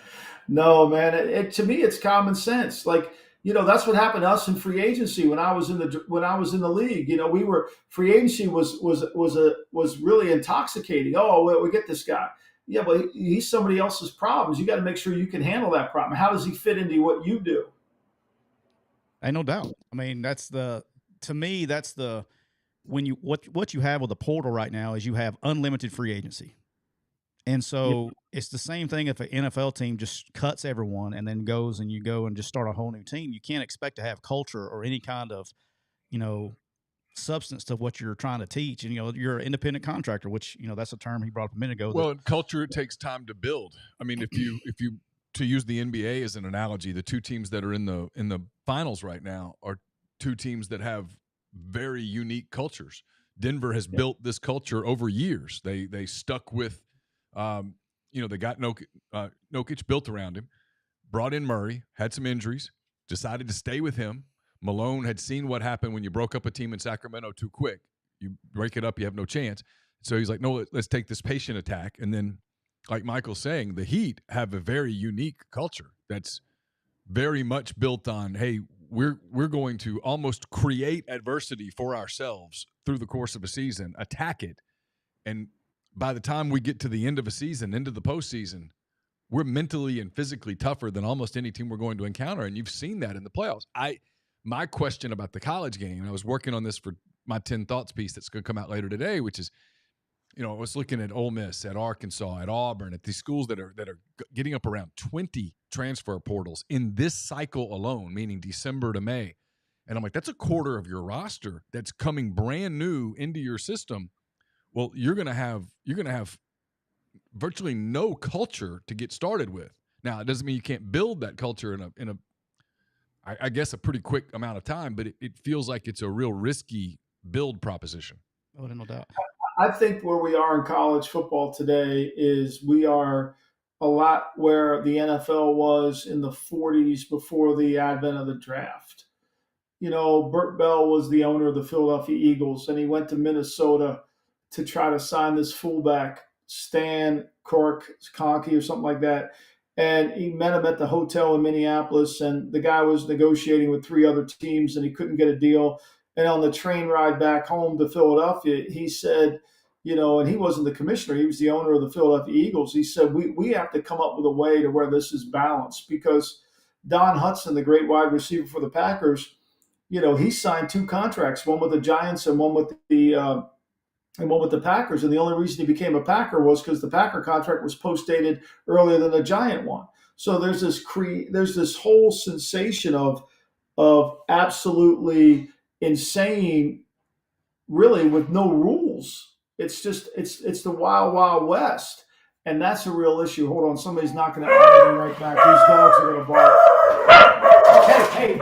C: No, man. To me, it's common sense. Like, that's what happened to us in free agency when I was in the league. We were free agency was really intoxicating. Oh, we get this guy. Yeah, but he's somebody else's problems. You got to make sure you can handle that problem. How does he fit into what you do?
B: Ain't no doubt. I mean, when what you have with the portal right now is you have unlimited free agency. And so It's the same thing if an NFL team just cuts everyone and then goes and you go and just start a whole new team. You can't expect to have culture or any kind of, substance to what you're trying to teach. And, you're an independent contractor, which, that's a term he brought up a minute ago.
A: Well, culture, it takes time to build. I mean, if you to use the NBA as an analogy, the two teams that are in the finals right now are two teams that have very unique cultures. Denver has built this culture over years. They stuck with, they got Jokic built around him, brought in Murray, had some injuries, decided to stay with him. Malone had seen what happened when you broke up a team in Sacramento too quick. You break it up, you have no chance. So he's like, no, let's take this patient attack. And then, like Michael's saying, the Heat have a very unique culture that's very much built on, hey, we're going to almost create adversity for ourselves through the course of a season, attack it, and by the time we get to the end of a season, into the postseason, we're mentally and physically tougher than almost any team we're going to encounter, and you've seen that in the playoffs. My question about the college game, I was working on this for my 10 Thoughts piece that's going to come out later today, which is, I was looking at Ole Miss, at Arkansas, at Auburn, at these schools that are getting up around 20 transfer portals in this cycle alone, meaning December to May. And I'm like, that's a quarter of your roster that's coming brand new into your system. Well, you're going to have virtually no culture to get started with. Now, it doesn't mean you can't build that culture in a pretty quick amount of time, but it feels like it's a real risky build proposition.
B: Oh, no doubt.
C: I think where we are in college football today is we are a lot where the NFL was in the 40s before the advent of the draft. Burt Bell was the owner of the Philadelphia Eagles, and he went to Minnesota to try to sign this fullback, Stan Kroenke or something like that. And he met him at the hotel in Minneapolis, and the guy was negotiating with 3 other teams, and he couldn't get a deal. And on the train ride back home to Philadelphia, he said, and he wasn't the commissioner, he was the owner of the Philadelphia Eagles. He said, we have to come up with a way to where this is balanced, because Don Hutson, the great wide receiver for the Packers, he signed 2 contracts, one with the Giants and one with the Packers. And the only reason he became a Packer was because the Packer contract was post-dated earlier than the Giant one. So there's this whole sensation of absolutely insane, really, with no rules. It's the wild, wild west. And that's a real issue. Hold on, somebody's knocking at me. I'll be right back. These dogs are going to bark. Hey.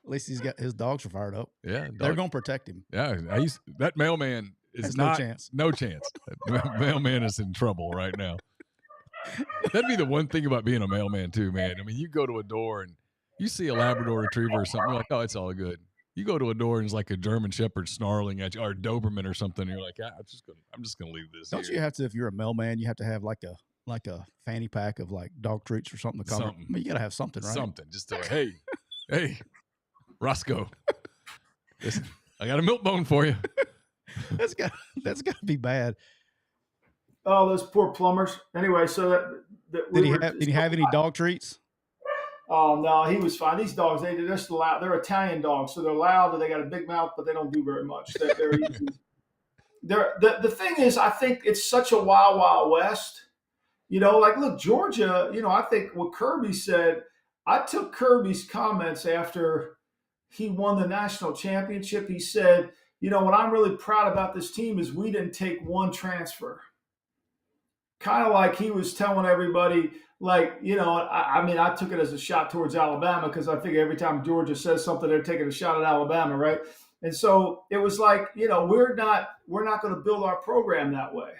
B: At least his dogs are fired up.
A: Yeah,
B: they're going to protect him.
A: Yeah, that mailman is
B: no chance.
A: No chance. That mailman is in trouble right now. That'd be the one thing about being a mailman too, man. I mean, you go to a door and you see a Labrador Retriever or something, you're like, oh, it's all good. You go to a door and it's like a German Shepherd snarling at you, or a Doberman or something. And you're like, I'm just gonna leave this.
B: Don't you have to, if you're a mailman, you have to have like a fanny pack of like dog treats or something to cover? I mean, you gotta have something, right?
A: Something, just to hey, Roscoe, listen, I got a milk bone for you.
B: That's got to be bad.
C: Oh, those poor plumbers. Anyway, so that we
B: Did he have any dog treats?
C: Oh no, he was fine. These dogs, they're just loud. They're Italian dogs, so they're loud and they got a big mouth, but they don't do very much. They're easy. The thing is, I think it's such a wild, wild west. Like look, Georgia. I think what Kirby said. I took Kirby's comments after he won the national championship. He said, what I'm really proud about this team is we didn't take one transfer. Kind of like he was telling everybody, like, I mean, I took it as a shot towards Alabama because I figure every time Georgia says something, they're taking a shot at Alabama, right? And so it was like, we're not going to build our program that way.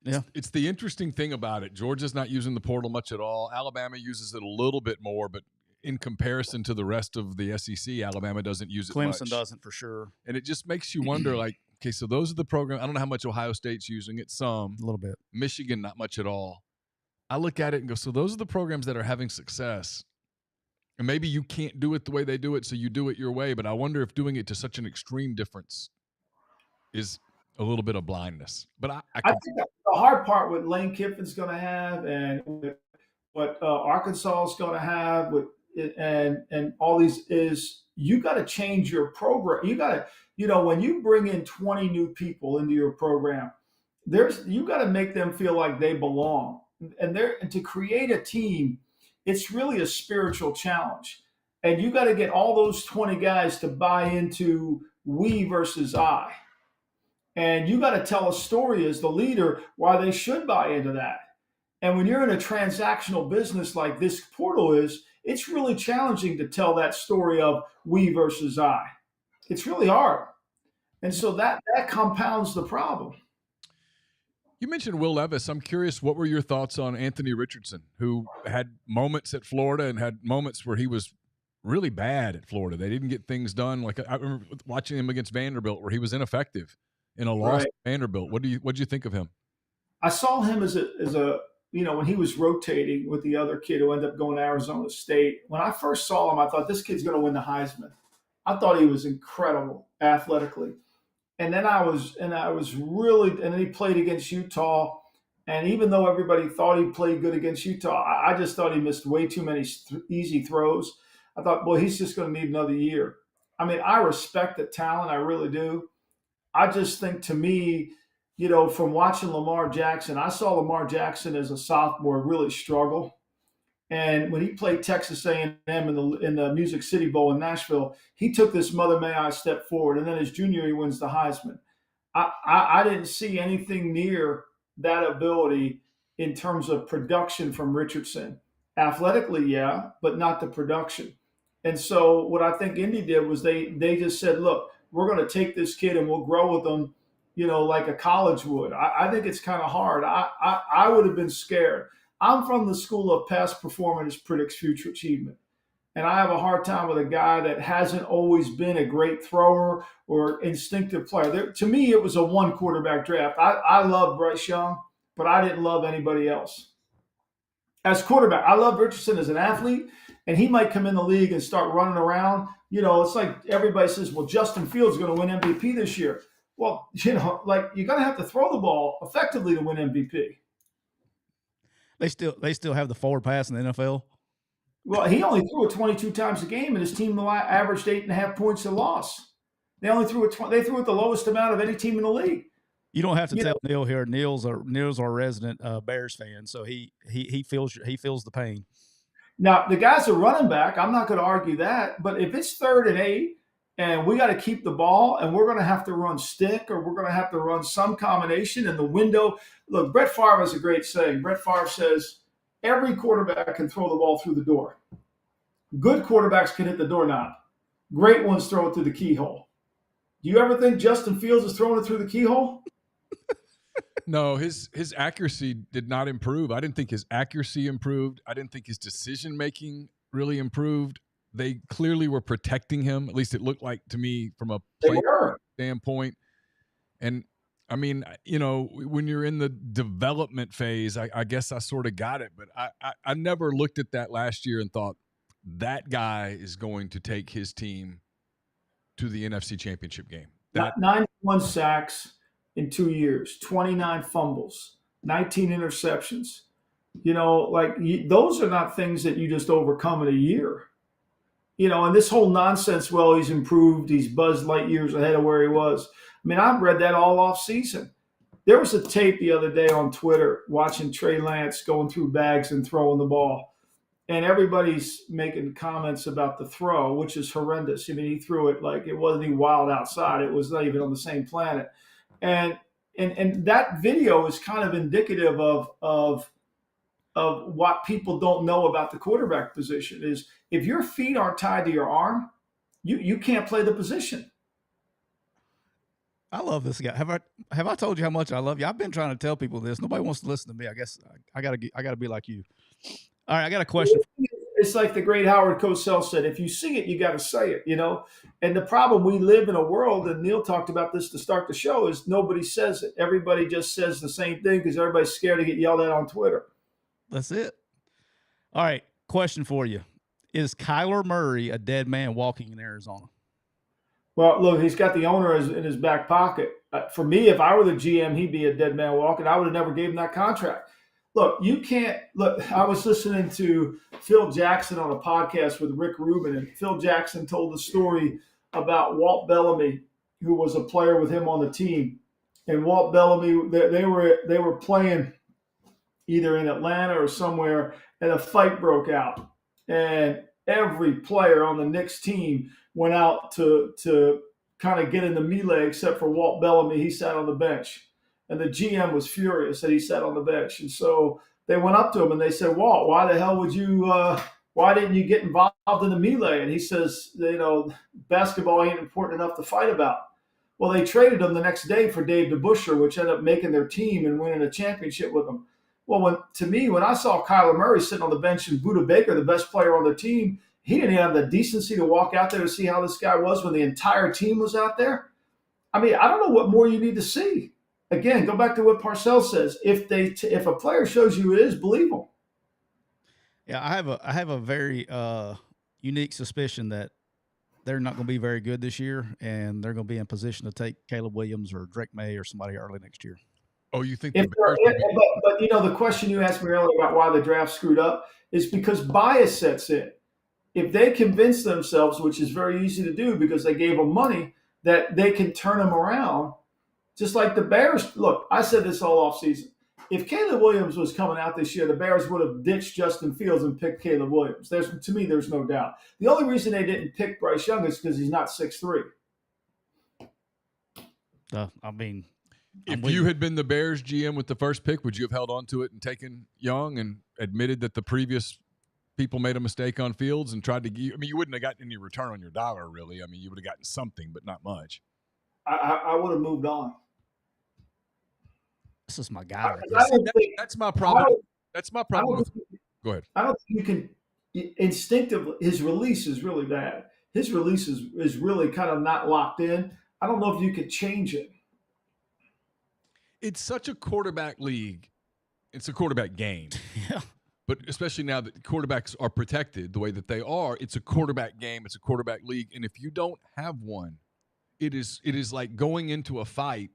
A: Yeah, it's the interesting thing about it. Georgia's not using the portal much at all. Alabama uses it a little bit more, but in comparison to the rest of the SEC, Alabama doesn't use it much.
B: Clemson doesn't for sure.
A: And it just makes you wonder, like, okay, so those are the programs. I don't know how much Ohio State's using it. Some.
B: A little bit.
A: Michigan, not much at all. I look at it and go, so those are the programs that are having success. And maybe you can't do it the way they do it, so you do it your way. But I wonder if doing it to such an extreme difference is a little bit of blindness. But I
C: think the hard part what Lane Kiffin's going to have and what Arkansas is going to have and all these is you got to change your program. You got to, when you bring in 20 new people into your program, you got to make them feel like they belong. And to create a team, it's really a spiritual challenge. And you got to get all those 20 guys to buy into we versus I. And you got to tell a story as the leader why they should buy into that. And when you're in a transactional business like this portal is, it's really challenging to tell that story of we versus I. It's really hard. And so that compounds the problem.
A: You mentioned Will Levis. I'm curious, what were your thoughts on Anthony Richardson, who had moments at Florida and had moments where he was really bad at Florida? They didn't get things done. Like I remember watching him against Vanderbilt where he was ineffective in a loss at Vanderbilt. What did you think of him?
C: I saw him as a when he was rotating with the other kid who ended up going to Arizona State. When I first saw him, I thought this kid's going to win the Heisman. I thought he was incredible athletically. And then and then he played against Utah. And even though everybody thought he played good against Utah, I just thought he missed way too many easy throws. I thought, boy, he's just going to need another year. I mean, I respect the talent. I really do. I just think, to me, from watching Lamar Jackson, I saw Lamar Jackson as a sophomore really struggle. And when he played Texas A&M in the Music City Bowl in Nashville, he took this mother may I step forward. And then his junior year, he wins the Heisman. I didn't see anything near that ability in terms of production from Richardson. Athletically, yeah, but not the production. And so what I think Indy did was they just said, look, we're going to take this kid and we'll grow with him, like a college would. I think it's kind of hard. I would have been scared. I'm from the school of past performance predicts future achievement. And I have a hard time with a guy that hasn't always been a great thrower or instinctive player. To me, it was a one quarterback draft. I love Bryce Young, but I didn't love anybody else. As quarterback, I love Richardson as an athlete, and he might come in the league and start running around. It's like everybody says, well, Justin Fields is going to win MVP this year. Well, you're going to have to throw the ball effectively to win MVP.
B: They still have the forward pass in the NFL.
C: Well, he only threw it 22 times a game, and his team averaged 8.5 points a loss. They only threw it. They threw it the lowest amount of any team in the league.
B: You don't have to tell Neal here. Neal's our resident Bears fan, so he feels the pain.
C: Now the guy's a running back. I'm not going to argue that, but if it's 3rd and 8, and we got to keep the ball, and we're going to have to run stick, or we're going to have to run some combination in the window. Look, Brett Favre has a great saying. Brett Favre says, every quarterback can throw the ball through the door. Good quarterbacks can hit the doorknob. Great ones throw it through the keyhole. Do you ever think Justin Fields is throwing it through the keyhole?
A: No, his accuracy did not improve. I didn't think his accuracy improved. I didn't think his decision-making really improved. They clearly were protecting him. At least it looked like to me from a play standpoint. And I mean, when you're in the development phase, I guess I sort of got it. But I never looked at that last year and thought that guy is going to take his team to the NFC Championship game.
C: 91 sacks, in 2 years, 29 fumbles, 19 interceptions. Those are not things that you just overcome in a year. And this whole nonsense, well, he's improved, he's buzzed light years ahead of where he was. I mean, I've read that all off season. There was a tape the other day on Twitter watching Trey Lance going through bags and throwing the ball. And everybody's making comments about the throw, which is horrendous. I mean, he threw it like it wasn't even wild outside. It was not even on the same planet. And that video is kind of indicative of what people don't know about the quarterback position is if your feet aren't tied to your arm, you can't play the position.
B: I love this guy. Have I told you how much I love you? I've been trying to tell people this. Nobody wants to listen to me. I guess I gotta be like you. All right, I got a question.
C: It's like the great Howard Cosell said: if you see it, you got to say it. And the problem, we live in a world, and Neal talked about this to start the show, is nobody says it. Everybody just says the same thing because everybody's scared to get yelled at on Twitter.
B: That's it. All right, question for you: is Kyler Murray a dead man walking in Arizona?
C: Well, look, he's got the owner in his back pocket. For me, if I were the GM, he'd be a dead man walking. I would have never gave him that contract. Look, you can't – look, I was listening to Phil Jackson on a podcast with Rick Rubin, and Phil Jackson told the story about Walt Bellamy, who was a player with him on the team. And Walt Bellamy, they were playing either in Atlanta or somewhere, and a fight broke out. And every player on the Knicks team went out to kind of get in the melee except for Walt Bellamy. He sat on the bench. And the GM was furious that he sat on the bench. And so they went up to him and they said, Walt, why the hell why didn't you get involved in the melee? And he says, basketball ain't important enough to fight about. Well, they traded him the next day for Dave DeBusschere, which ended up making their team and winning a championship with him. Well, when I saw Kyler Murray sitting on the bench and Budda Baker, the best player on their team, he didn't have the decency to walk out there to see how this guy was when the entire team was out there. I mean, I don't know what more you need to see. Again, go back to what Parcells says. If a player shows you it is, believe them.
B: Yeah, I have a very unique suspicion that they're not going to be very good this year, and they're going to be in position to take Caleb Williams or Drake May or somebody early next year.
A: Oh, you think?
C: But the question you asked me earlier about why the draft screwed up is because bias sets in. If they convince themselves, which is very easy to do because they gave them money, that they can turn them around. Just like the Bears, look, I said this all offseason. If Caleb Williams was coming out this year, the Bears would have ditched Justin Fields and picked Caleb Williams. To me, there's no doubt. The only reason they didn't pick Bryce Young is because he's not 6'3".
A: If you had been the Bears GM with the first pick, would you have held on to it and taken Young and admitted that the previous people made a mistake on Fields and tried to – you wouldn't have gotten any return on your dollar, really. I mean, you would have gotten something, but not much.
C: I would have moved on.
B: This is my guy.
A: That's my problem. That's my problem. Go ahead.
C: I don't think you can instinctively. His release is really bad. His release is really kind of not locked in. I don't know if you could change it.
A: It's such a quarterback league. It's a quarterback game.
B: Yeah.
A: But especially now that quarterbacks are protected the way that they are, it's a quarterback game. It's a quarterback league. And if you don't have one, it is like going into a fight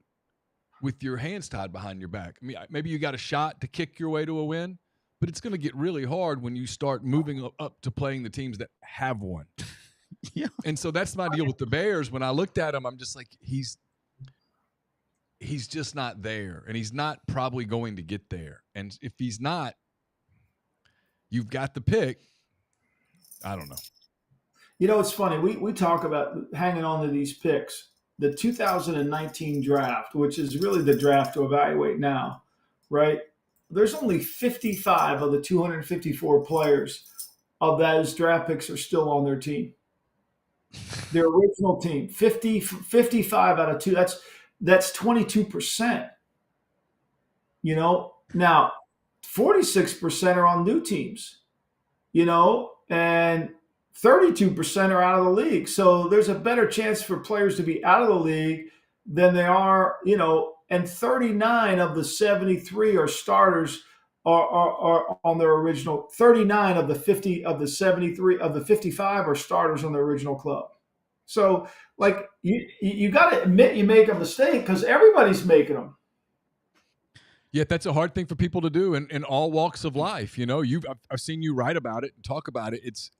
A: with your hands tied behind your back. I mean, maybe you got a shot to kick your way to a win, but it's going to get really hard when you start moving up to playing the teams that have one.
B: Yeah.
A: And so that's my deal with the Bears. When I looked at him, I'm just like, he's just not there, and he's not probably going to get there. And if he's not, you've got the pick. I don't know.
C: It's funny. We talk about hanging on to these picks. The 2019 draft, which is really the draft to evaluate now, right? There's only 55 of the 254 players of those draft picks are still on their team. Their original team, 55 out of 2. That's 22%. Now 46% are on new teams, and 32% are out of the league. So there's a better chance for players to be out of the league than they are, and 39 of the 73 are starters are on their original. 39 of the 50 of the 73 of the 55 are starters on their original club. So, like, you got to admit you make a mistake because everybody's making them.
A: Yeah, that's a hard thing for people to do in all walks of life. You know, I've seen you write about it and talk about it. It's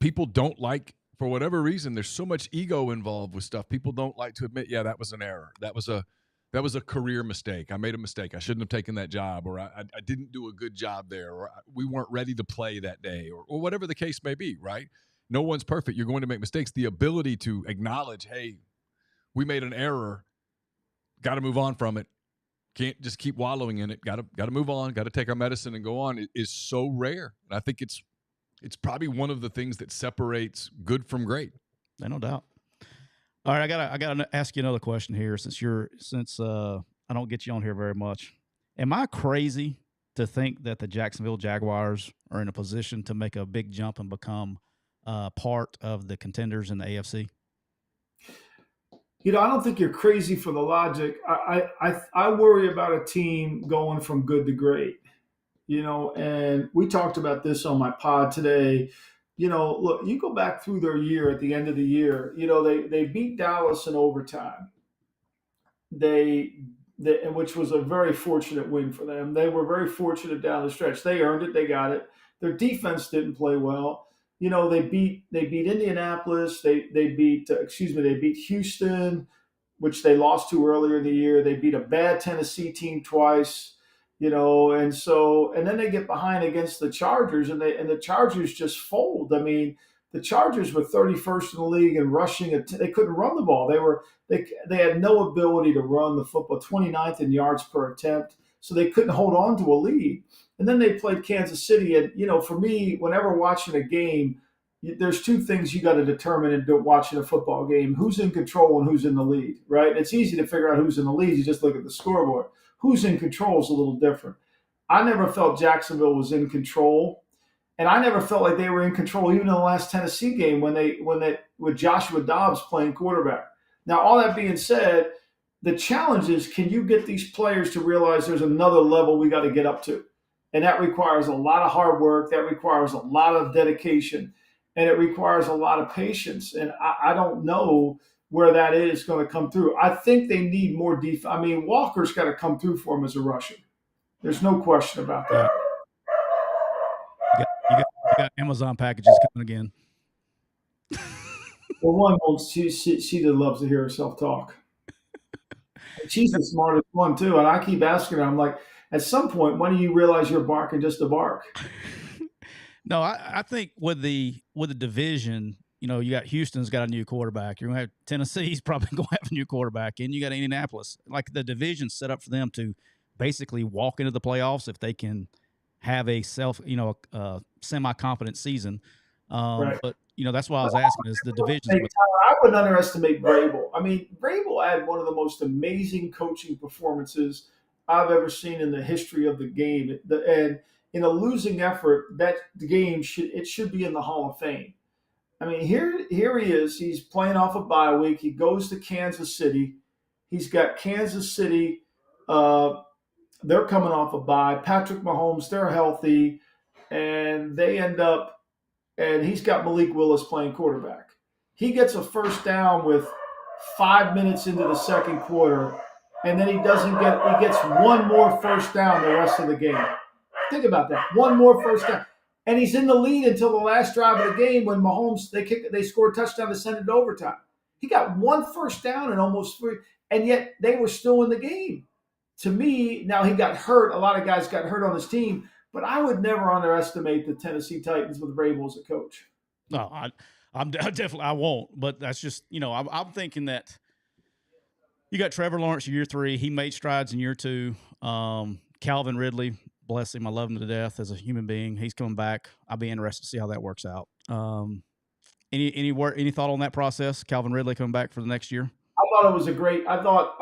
A: people don't like, for whatever reason, there's so much ego involved with stuff. People don't like to admit, yeah, that was an error. That was a career mistake. I made a mistake. I shouldn't have taken that job, or I didn't do a good job there, or we weren't ready to play that day, or whatever the case may be, right? No one's perfect. You're going to make mistakes. The ability to acknowledge, hey, we made an error, got to move on from it. Can't just keep wallowing in it. Got to move on. Got to take our medicine and go on. It is so rare. And I think it's probably one of the things that separates good from great.
B: No doubt. All right, I gotta ask you another question here, since I don't get you on here very much. Am I crazy to think that the Jacksonville Jaguars are in a position to make a big jump and become part of the contenders in the AFC?
C: I don't think you're crazy for the logic. I worry about a team going from good to great. And we talked about this on my pod today. Look, you go back through their year at the end of the year, they beat Dallas in overtime. Which was a very fortunate win for them. They were very fortunate down the stretch. They earned it. They got it. Their defense didn't play well. They beat Indianapolis. They beat Houston, which they lost to earlier in the year. They beat a bad Tennessee team twice. And then they get behind against the Chargers, and the Chargers just fold. I mean, the Chargers were 31st in the league in rushing. They couldn't run the ball. They had no ability to run the football. 29th in yards per attempt, so they couldn't hold on to a lead. And then they played Kansas City, and for me, whenever watching a game, there's two things you got to determine in watching a football game: who's in control and who's in the lead. Right? And it's easy to figure out who's in the lead. You just look at the scoreboard. Who's in control is a little different. I never felt Jacksonville was in control, and I never felt like they were in control even in the last Tennessee game with Joshua Dobbs playing quarterback. Now, all that being said, the challenge is, can you get these players to realize there's another level we got to get up to? And that requires a lot of hard work. That requires a lot of dedication, and it requires a lot of patience. And I don't know where that is going to come through. I think they need more defense. I mean, Walker's got to come through for him as a rusher. There's no question about that.
B: You got Amazon packages coming again.
C: Well, she loves to hear herself talk. She's the smartest one too, and I keep asking her. I'm like, at some point, when do you realize you're barking just to bark?
B: No, I think with the division, you got Houston's got a new quarterback. You're going to have Tennessee's probably going to have a new quarterback, and you got Indianapolis. Like, the division's set up for them to basically walk into the playoffs if they can have a semi-competent season.
C: Right.
B: But that's why I was asking, is the division.
C: I wouldn't underestimate Vrabel. I mean, Vrabel had one of the most amazing coaching performances I've ever seen in the history of the game. And in a losing effort, that game should be in the Hall of Fame. I mean, here he is. He's playing off a bye week. He goes to Kansas City. He's got Kansas City. They're coming off a bye. Patrick Mahomes, they're healthy. And they end up, and he's got Malik Willis playing quarterback. He gets a first down with 5 minutes into the second quarter, and then he gets one more first down the rest of the game. Think about that. One more first down. And he's in the lead until the last drive of the game when Mahomes, they score a touchdown to send it to overtime. He got one first down and almost three, and yet they were still in the game. To me, now he got hurt. A lot of guys got hurt on his team, but I would never underestimate the Tennessee Titans with Vrabel as a coach.
B: No, I'm definitely, I won't. But that's just, I'm thinking that you got Trevor Lawrence year 3. He made strides in year 2. Calvin Ridley, bless him, I love him to death as a human being. He's coming back. I'll be interested to see how that works out. Any thought on that process? Calvin Ridley coming back for the next year?
C: I thought it was a great. I thought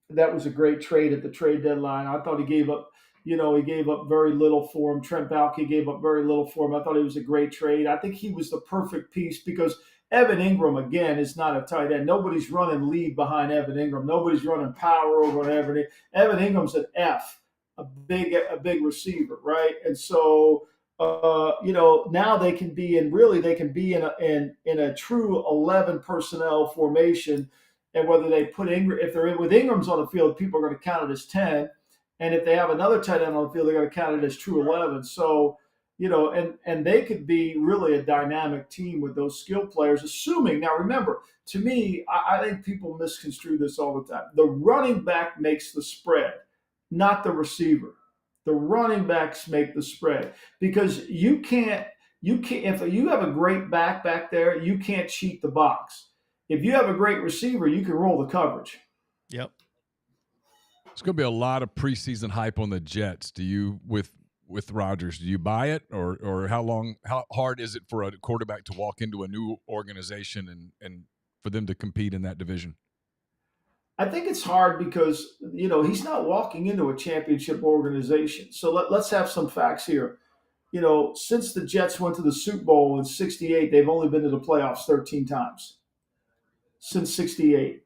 C: that was a great trade at the trade deadline. I thought he gave up. He gave up very little for him. Trent Baalke gave up very little for him. I thought it was a great trade. I think he was the perfect piece because Evan Ingram, again, is not a tight end. Nobody's running lead behind Evan Ingram. Nobody's running power over Evan Ingram's an F, a big receiver, right? And so now they can be in a true 11 personnel formation. And whether they put if they're in with Ingram's on the field, people are going to count it as 10. And if they have another tight end on the field, they're going to count it as true 11. So, and they could be really a dynamic team with those skill players, assuming. Now, remember, to me, I think people misconstrue this all the time. The running back makes the spread, not the receiver. The running backs make the spread because you can't, if you have a great back there, you can't cheat the box. If you have a great receiver, you can roll the coverage.
B: Yep.
A: It's going to be a lot of preseason hype on the Jets. Do you, with Rodgers, do you buy it, or how hard is it for a quarterback to walk into a new organization and for them to compete in that division?
C: I think it's hard because, he's not walking into a championship organization. So let's have some facts here. Since the Jets went to the Super Bowl in '68, they've only been to the playoffs 13 times. Since '68.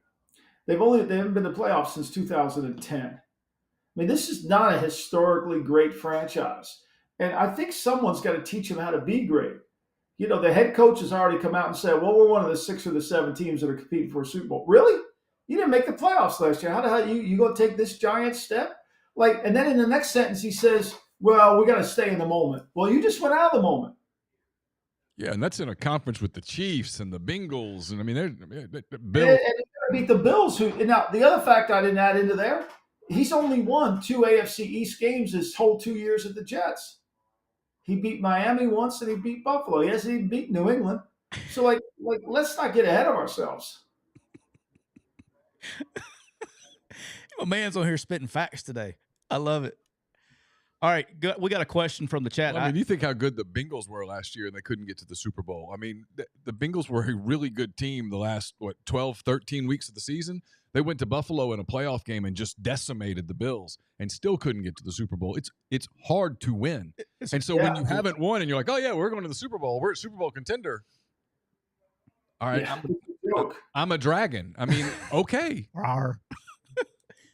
C: They haven't been to the playoffs since 2010. I mean, this is not a historically great franchise. And I think someone's got to teach them how to be great. The head coach has already come out and said, well, we're one of the 6 or the 7 teams that are competing for a Super Bowl. Really? You didn't make the playoffs last year. How the hell you going to take this giant step? And then in the next sentence, he says, well, we got to stay in the moment. Well, you just went out of the moment.
A: Yeah, and that's in a conference with the Chiefs and the Bengals. And, I mean,
C: Bill. And beat the Bills. Now, the other fact I didn't add into there, he's only won 2 AFC East games his whole 2 years at the Jets. He beat Miami once and he beat Buffalo. He hasn't even beat New England. So, let's not get ahead of ourselves.
B: My man's on here spitting facts today. I love it. All right, we got a question from the chat.
A: Well, I mean, you think how good the Bengals were last year and they couldn't get to the Super Bowl. I mean, the Bengals were a really good team the last, 12, 13 weeks of the season. They went to Buffalo in a playoff game and just decimated the Bills and still couldn't get to the Super Bowl. It's hard to win. And so when you haven't won and you're like, oh, yeah, we're going to the Super Bowl. We're a Super Bowl contender. All right, yeah. I'm a dragon. I mean, okay.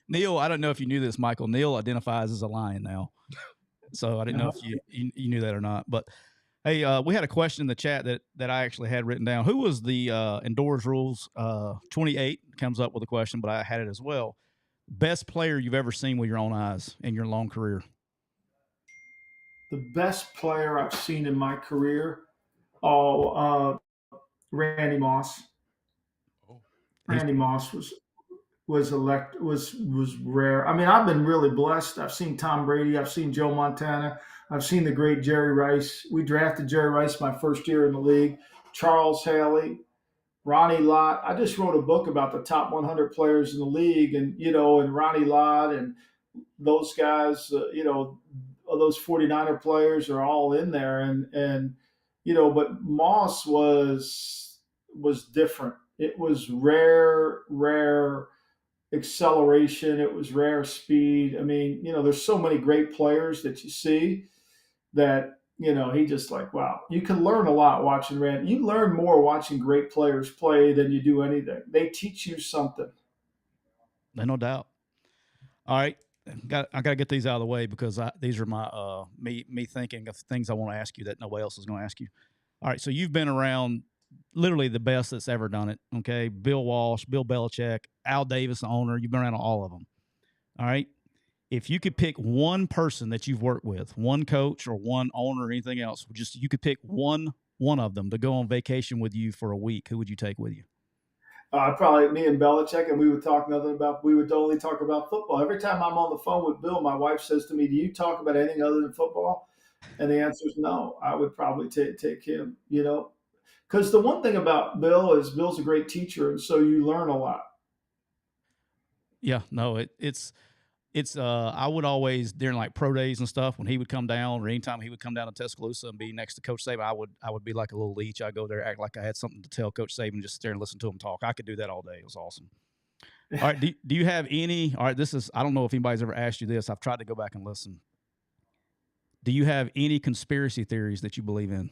B: Neal, I don't know if you knew this, Michael. Neal identifies as a lion now. So I didn't know if you knew that or not. But, hey, we had a question in the chat that I actually had written down. Who was the Indoors Rules 28 comes up with a question, but I had it as well. Best player you've ever seen with your own eyes in your long career?
C: The best player I've seen in my career? Randy Moss. Randy Moss was rare. I mean, I've been really blessed. I've seen Tom Brady. I've seen Joe Montana. I've seen the great Jerry Rice. We drafted Jerry Rice my first year in the league. Charles Haley, Ronnie Lott. I just wrote a book about the top 100 players in the league, and and Ronnie Lott and those guys. Those 49er players are all in there, and but Moss was different. It was rare acceleration. It was rare speed. I mean, there's so many great players that you see that, he just wow. You can learn a lot watching Randy. You learn more watching great players play than you do anything. They teach you something.
B: No doubt. All right. I got to get these out of the way because these are my me thinking of things I want to ask you that nobody else is going to ask you. All right, so you've been around literally the best that's ever done it, okay? Bill Walsh, Bill Belichick, Al Davis, the owner. You've been around all of them. All right? If you could pick one person that you've worked with, one coach or one owner or anything else, you could pick one of them to go on vacation with you for a week, who would you take with you?
C: Probably me and Belichick, and we would only talk about football. Every time I'm on the phone with Bill, my wife says to me, do you talk about anything other than football? And the answer is no. I would probably take him, because the one thing about Bill is Bill's a great teacher, and so you learn a lot.
B: Yeah, no, it's I would always, during like pro days and stuff, when he would come down, or anytime he would come down to Tuscaloosa and be next to Coach Saban, I would be like a little leech. I'd go there, act like I had something to tell Coach Saban, just sit there and listen to him talk. I could do that all day. It was awesome. All right, do you have any? All right, I don't know if anybody's ever asked you this. I've tried to go back and listen. Do you have any conspiracy theories that you believe in?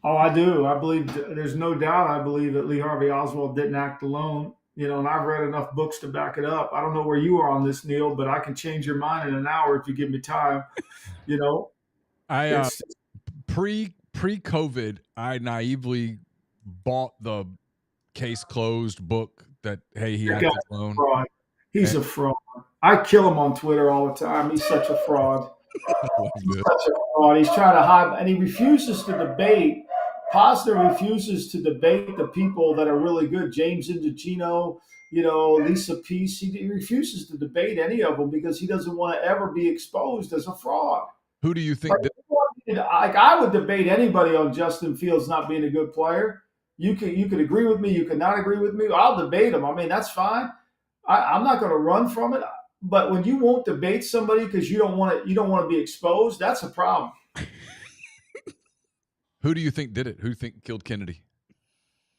C: Oh, I do. I believe, there's no doubt, I believe that Lee Harvey Oswald didn't act alone. And I've read enough books to back it up. I don't know where you are on this, Neal, but I can change your mind in an hour if you give me time.
A: pre-COVID, I naively bought the case closed book that, hey, he acted alone.
C: Fraud. He's a fraud. I kill him on Twitter all the time. He's such a fraud. He's such a fraud. He's trying to hide, and he refuses to debate. Posner refuses to debate the people that are really good. James Indicino, Lisa Peace. He refuses to debate any of them because he doesn't want to ever be exposed as a fraud.
A: Who do you think?
C: I would debate anybody on Justin Fields not being a good player. You could agree with me. You could not agree with me. I'll debate him. I mean, that's fine. I'm not going to run from it. But when you won't debate somebody because you don't want to be exposed, that's a problem.
A: Who do you think did it? Who do you think killed Kennedy?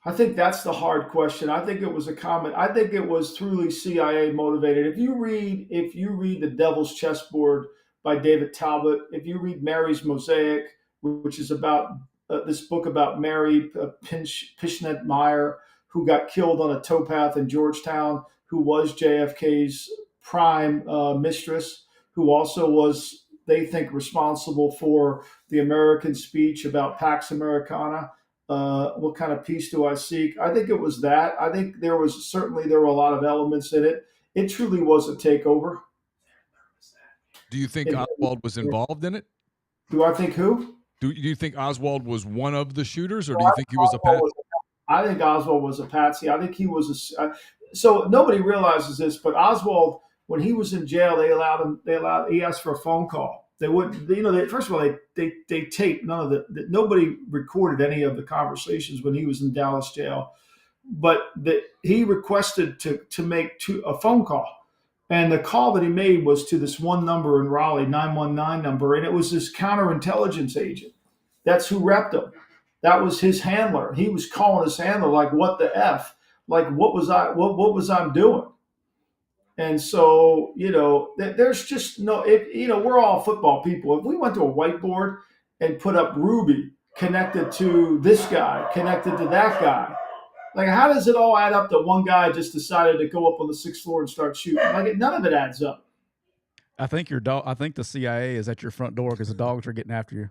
C: I think that's the hard question. I think it was a comment. I think it was truly CIA motivated. If you read The Devil's Chessboard by David Talbot, if you read Mary's Mosaic, which is about this book about Mary Pishnet Meyer, who got killed on a towpath in Georgetown, who was JFK's prime mistress, who also was, they think, responsible for the American speech about Pax Americana. What kind of peace do I seek? I think it was that. I think there were a lot of elements in it. It truly was a takeover.
A: Do you think Oswald was involved in it?
C: Do I think who?
A: Do you think Oswald was one of the shooters, or do you think he was a patsy?
C: I think Oswald was a patsy. I think he was so nobody realizes this, but Oswald, when he was in jail, he asked for a phone call. They wouldn't, first of all, they taped none of nobody recorded any of the conversations when he was in Dallas jail, but he requested to make a phone call. And the call that he made was to this one number in Raleigh, 919 number. And it was this counterintelligence agent. That's who repped him. That was his handler. He was calling his handler like, what the F? Like, what was I doing? And so, there's just we're all football people. If we went to a whiteboard and put up Ruby connected to this guy, connected to that guy, like, how does it all add up that one guy just decided to go up on the 6th floor and start shooting? Like, none of it adds up.
B: I think the CIA is at your front door because the dogs are getting after you.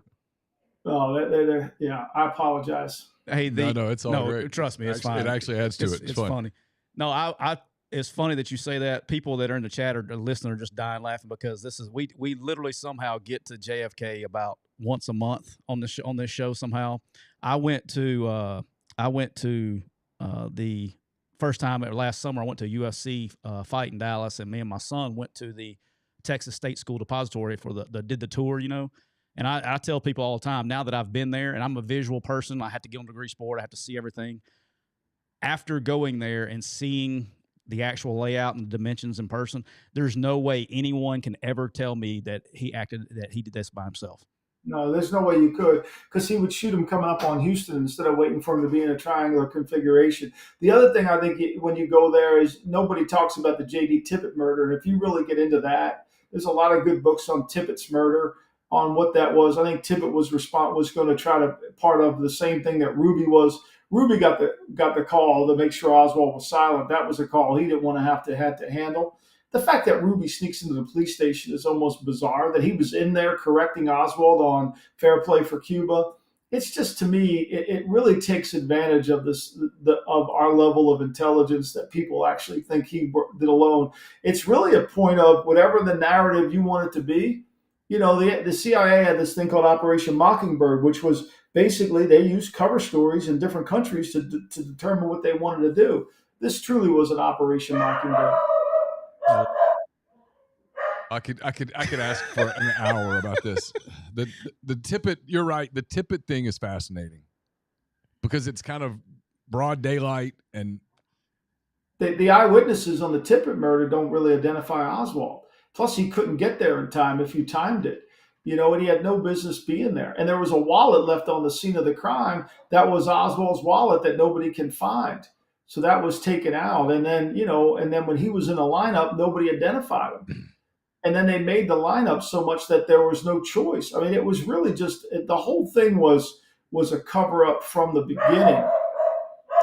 C: Oh, yeah. I apologize.
B: Hey,
A: no, it's all great.
B: Trust me, it's fine.
A: It actually adds to it.
B: It's funny. No, it's funny that you say that. People that are in the chat or listening are just dying laughing because we literally somehow get to JFK about once a month on this show somehow. I went to the first time last summer. I went to a UFC fight in Dallas, and me and my son went to the Texas State School Depository for did the tour, And I tell people all the time, now that I've been there, and I'm a visual person, I have to get on the degree sport, I have to see everything. After going there and seeing the actual layout and the dimensions in person, there's no way anyone can ever tell me that he did this by himself.
C: No, there's no way you could, because he would shoot him coming up on Houston instead of waiting for him to be in a triangular configuration. The other thing I think when you go there is nobody talks about the J.D. Tippit murder. And if you really get into that, there's a lot of good books on Tippett's murder, on what that was. I think Tippett was going to try to part of the same thing that Ruby was. Ruby got the call to make sure Oswald was silent. That was a call he didn't want to have to handle. The fact that Ruby sneaks into the police station is almost bizarre, that he was in there correcting Oswald on fair play for Cuba. It's just, to me, it really takes advantage of of our level of intelligence that people actually think he did alone. It's really a point of whatever the narrative you want it to be. The CIA had this thing called Operation Mockingbird, which was basically they used cover stories in different countries to determine what they wanted to do. This truly was an Operation Mockingbird.
A: I could ask for an hour about this. The Tippit, you're right. The Tippit thing is fascinating because it's kind of broad daylight, and
C: the eyewitnesses on the Tippit murder don't really identify Oswald. Plus, he couldn't get there in time if you timed it, and he had no business being there. And there was a wallet left on the scene of the crime that was Oswald's wallet that nobody can find. So that was taken out. And then, when he was in the lineup, nobody identified him. And then they made the lineup so much that there was no choice. I mean, it was really just, the whole thing was a cover up from the beginning.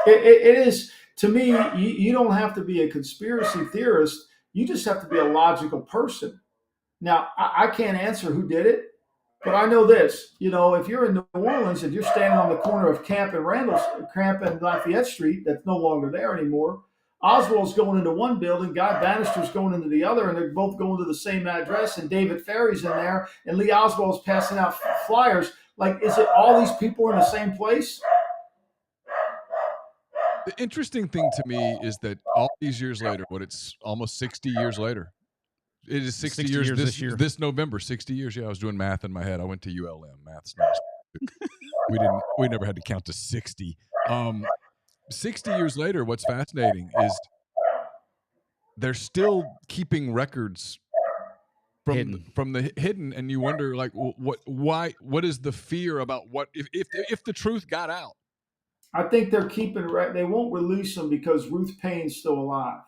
C: It is, to me, you don't have to be a conspiracy theorist. You just have to be a logical person. Now, I can't answer who did it, But I know this, if you're in New Orleans and you're standing on the corner of Camp and Lafayette Street, that's no longer there anymore. Oswald's going into one building, Guy Bannister's going into the other, and they're both going to the same address, and David Ferry's in there, and Lee Oswald's passing out flyers. Like, is it all these people in the same place?
A: The interesting thing to me is that all these years later, it's almost 60 years later. It is 60 years this year. This November, 60 years. Yeah, I was doing math in my head. I went to ULM. Math's not. We never had to count to 60. 60 years later, what's fascinating is they're still keeping records from the hidden, and you wonder, like, what is the fear about what if the truth got out?
C: I think they're keeping they won't release them because Ruth Payne's still alive.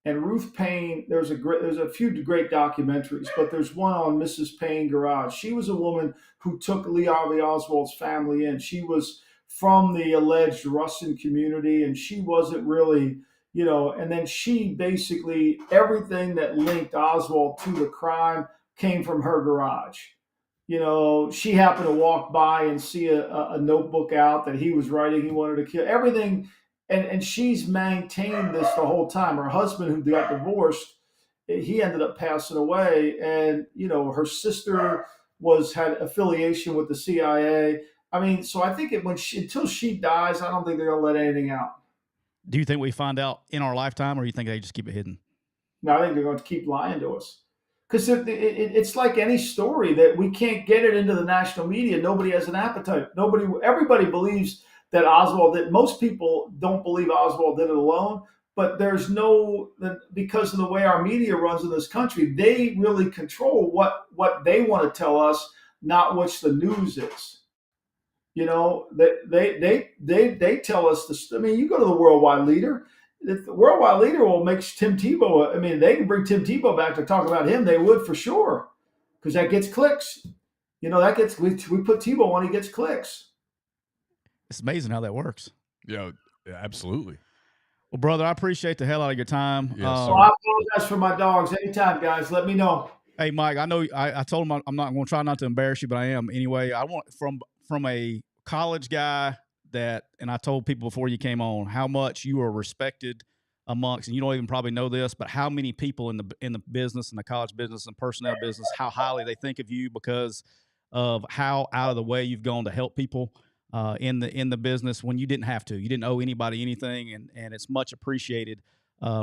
C: And Ruth Payne, there's a few great documentaries, but there's one on Mrs. Payne Garage. She was a woman who took Lee Harvey Oswald's family in. She was from the alleged Russian community, and she wasn't really, and then she basically, everything that linked Oswald to the crime came from her garage. She happened to walk by and see a notebook out that he was writing. He wanted to kill everything. And she's maintained this the whole time. Her husband, who got divorced, he ended up passing away. And, her sister had affiliation with the CIA. I mean, so I think until she dies, I don't think they're going to let anything out.
B: Do you think we find out in our lifetime, or do you think they just keep it hidden?
C: No, I think they're going to keep lying to us. Because it's like any story that we can't get it into the national media. Nobody has an appetite. Everybody believes that Oswald did. Most people don't believe Oswald did it alone, but because of the way our media runs in this country, they really control what they want to tell us, not what the news is. They tell us this. I mean, you go to the Worldwide Leader. If the Worldwide Leader will make Tim Tebow. I mean, they can bring Tim Tebow back to talk about him. They would for sure, because that gets clicks. We put Tebow on, he gets clicks.
B: It's amazing how that works.
A: Yeah, absolutely.
B: Well, brother, I appreciate the hell out of your time.
A: Yes,
C: I apologize for my dogs. Anytime, guys, let me know.
B: Hey, Mike, I know I told him I'm not going to try not to embarrass you, but I am anyway. I want from a college guy and I told people before you came on how much you are respected amongst, and you don't even probably know this, but how many people in the business, in the college business and personnel business, how highly they think of you because of how out of the way you've gone to help people in the business when you didn't have to. You didn't owe anybody anything, and it's much appreciated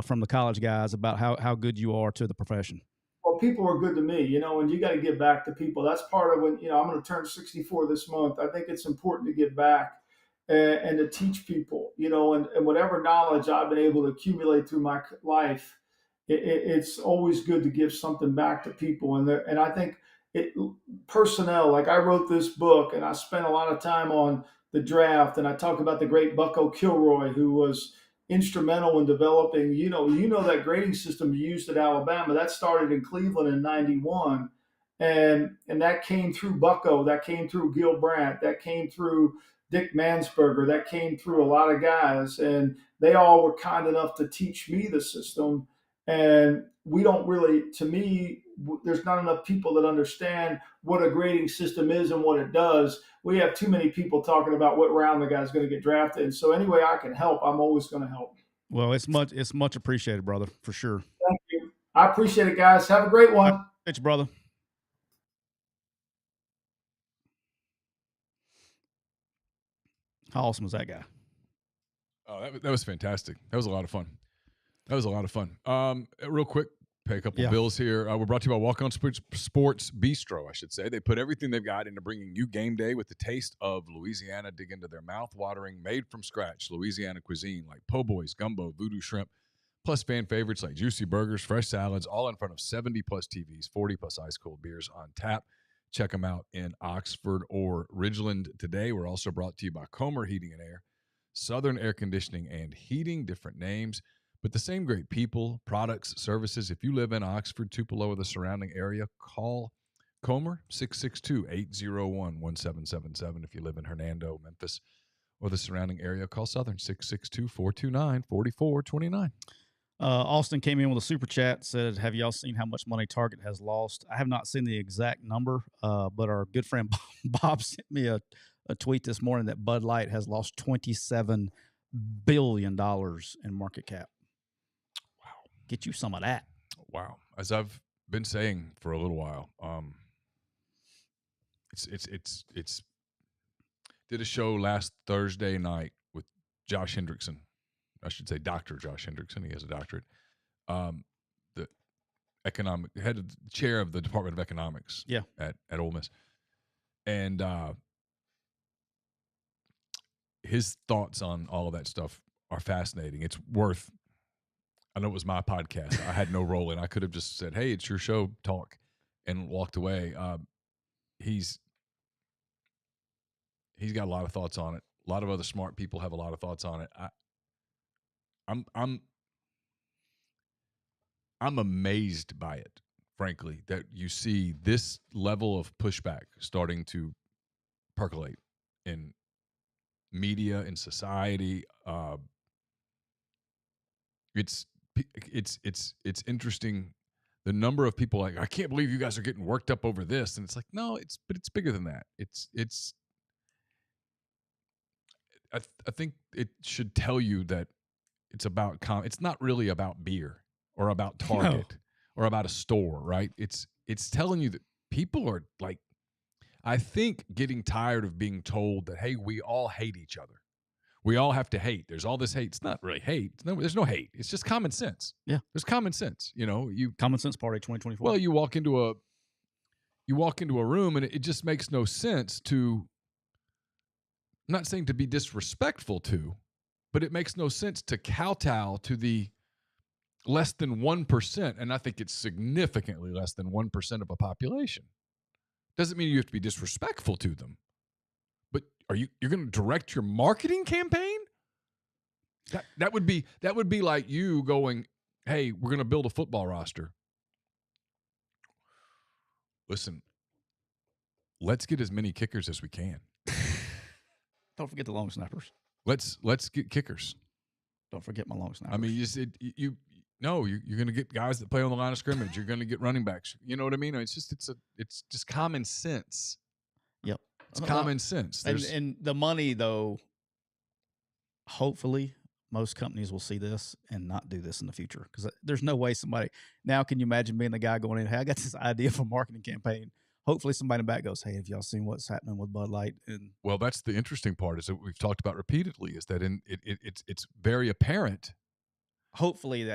B: from the college guys about how good you are to the profession.
C: Well, people are good to me, and you got to give back to people. That's part of when, I'm going to turn 64 this month. I think it's important to give back and to teach people, and whatever knowledge I've been able to accumulate through my life, it's always good to give something back to people. And I think personnel, like I wrote this book and I spent a lot of time on the draft, and I talk about the great Bucko Kilroy, who was instrumental in developing, that grading system used at Alabama. That started in Cleveland in 91. And that came through Bucko, that came through Gil Brandt, that came through Dick Mansberger, that came through a lot of guys. And they all were kind enough to teach me the system. And we don't really, to me, there's not enough people that understand what a grading system is and what it does. We have too many people talking about what round the guy's going to get drafted. And so any way I can help, I'm always going to help.
B: Well, it's much appreciated, brother, for sure.
C: Thank you. I appreciate it, guys. Have a great one.
B: Thanks, brother. How awesome was that guy?
A: Oh, that was fantastic. That was a lot of fun. Real quick, pay a couple bills here. We're brought to you by Walk On Sports Bistro, I should say. They put everything they've got into bringing you game day with the taste of Louisiana. Dig into their mouth-watering, made-from-scratch Louisiana cuisine like po' boys, gumbo, voodoo shrimp, plus fan favorites like juicy burgers, fresh salads, all in front of 70-plus TVs, 40-plus ice-cold beers on tap. Check them out in Oxford or Ridgeland today. We're also brought to you by Comer Heating and Air, Southern Air Conditioning and Heating, different names, but the same great people, products, services. If you live in Oxford, Tupelo, or the surrounding area, call Comer, 662-801-1777. If you live in Hernando, Memphis, or the surrounding area, call Southern, 662-429-4429.
B: Austin came in with a super chat, said, have y'all seen how much money Target has lost? I have not seen the exact number, but our good friend Bob sent me a tweet this morning that Bud Light has lost $27 billion in market cap.
A: Wow.
B: Get you some of that.
A: Wow. As I've been saying for a little while, it's did a show last Thursday night with Josh Hendrickson. I should say Dr. Josh Hendrickson. He has a doctorate. The chair of the Department of Economics.
B: Yeah.
A: At Ole Miss. And his thoughts on all of that stuff are fascinating. It's worth, I know it was my podcast. I had no role in it. I could have just said, hey, it's your show, talk, and walked away. He's got a lot of thoughts on it. A lot of other smart people have a lot of thoughts on it. I'm amazed by it, frankly, that you see this level of pushback starting to percolate in media, in society. It's interesting. The number of people like, I can't believe you guys are getting worked up over this, and it's like, no, it's bigger than that. I think it should tell you that it's about it's not really about beer or about Target or about a store, right? It's telling you that people are like, I think, getting tired of being told that, hey, we all hate each other. We all have to hate. There's all this hate. It's not really hate. There's no hate. It's just common sense.
B: Yeah.
A: There's common sense.
B: Common sense party 2024.
A: Well, you walk into a room and it just makes no sense to, I'm not saying to be disrespectful to, but it makes no sense to kowtow to the less than 1%, and I think it's significantly less than 1% of a population. Doesn't mean you have to be disrespectful to them, but you're going to direct your marketing campaign? That would be like you going, hey, we're going to build a football roster. Listen, let's get as many kickers as we can.
B: Don't forget the long snappers.
A: Let's get kickers.
B: Don't forget my long snappers.
A: I mean, you're going to get guys that play on the line of scrimmage. You're going to get running backs. You know what I mean? It's just common sense.
B: Yep,
A: it's common sense.
B: And the money, though, hopefully, most companies will see this and not do this in the future, because there's no way somebody now. Can you imagine being the guy going in? Hey, I got this idea for a marketing campaign. Hopefully somebody in the back goes, hey, have y'all seen what's happening with Bud Light? And
A: well, that's the interesting part, is that we've talked about repeatedly, is that it's very apparent.
B: Hopefully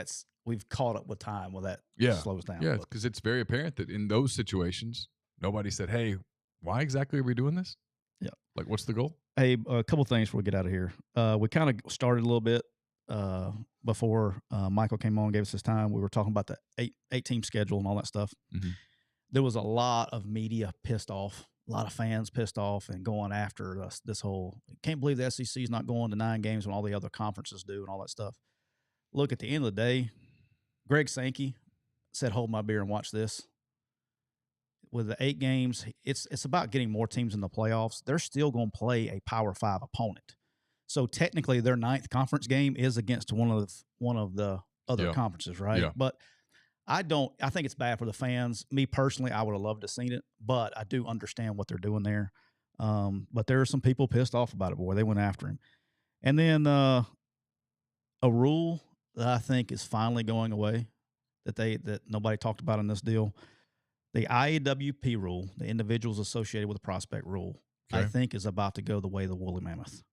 B: we've caught up with time where that slows down.
A: Yeah, because it's very apparent that in those situations, nobody said, hey, why exactly are we doing this?
B: Yeah.
A: Like, what's the goal?
B: Hey, a couple things before we get out of here. We kind of started a little bit before Michael came on and gave us his time. We were talking about the eight-team schedule and all that stuff.
A: Mm-hmm.
B: There was a lot of media pissed off, a lot of fans pissed off and going after this whole, can't believe the SEC is not going to 9 games when all the other conferences do and all that stuff. Look, at the end of the day, Greg Sankey said, hold my beer and watch this. With the 8 games, it's about getting more teams in the playoffs. They're still going to play a Power 5 opponent. So technically their 9th conference game is against one of the other conferences, right?
A: Yeah.
B: But I think it's bad for the fans. Me personally, I would have loved to have seen it, but I do understand what they're doing there. But there are some people pissed off about it, boy. They went after him. And then a rule that I think is finally going away that nobody talked about in this deal, the IAWP rule, the individuals associated with the prospect rule, I think is about to go the way of the woolly mammoth.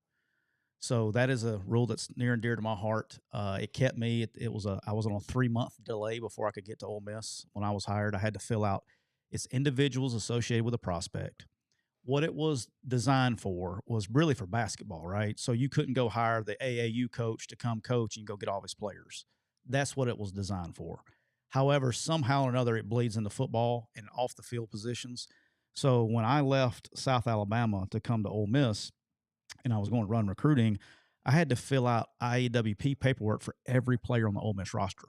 B: So that is a rule that's near and dear to my heart. It kept me. I was on a 3-month delay before I could get to Ole Miss. When I was hired, I had to fill out it's individuals associated with a prospect. What it was designed for was really for basketball, right? So you couldn't go hire the AAU coach to come coach and go get all his players. That's what it was designed for. However, somehow or another, it bleeds into football and off the field positions. So when I left South Alabama to come to Ole Miss, and I was going to run recruiting, I had to fill out IAWP paperwork for every player on the Ole Miss roster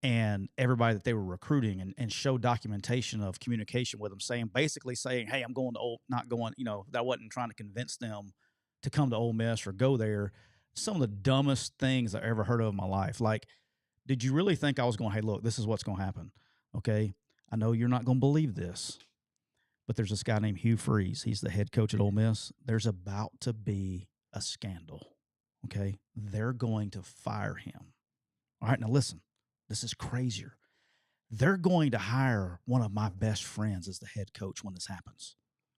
B: and everybody that they were recruiting, and show documentation of communication with them, basically saying, hey, I'm going to not going, that I wasn't trying to convince them to come to Ole Miss or go there. Some of the dumbest things I ever heard of in my life. Like, Did you really think I was going, hey, look, this is what's going to happen? Okay, I know you're not going to believe this, but there's this guy named Hugh Freeze. He's the head coach at Ole Miss. There's about to be a scandal, okay? They're going to fire him. All right, now listen, this is crazier. They're going to hire one of my best friends as the head coach when this happens.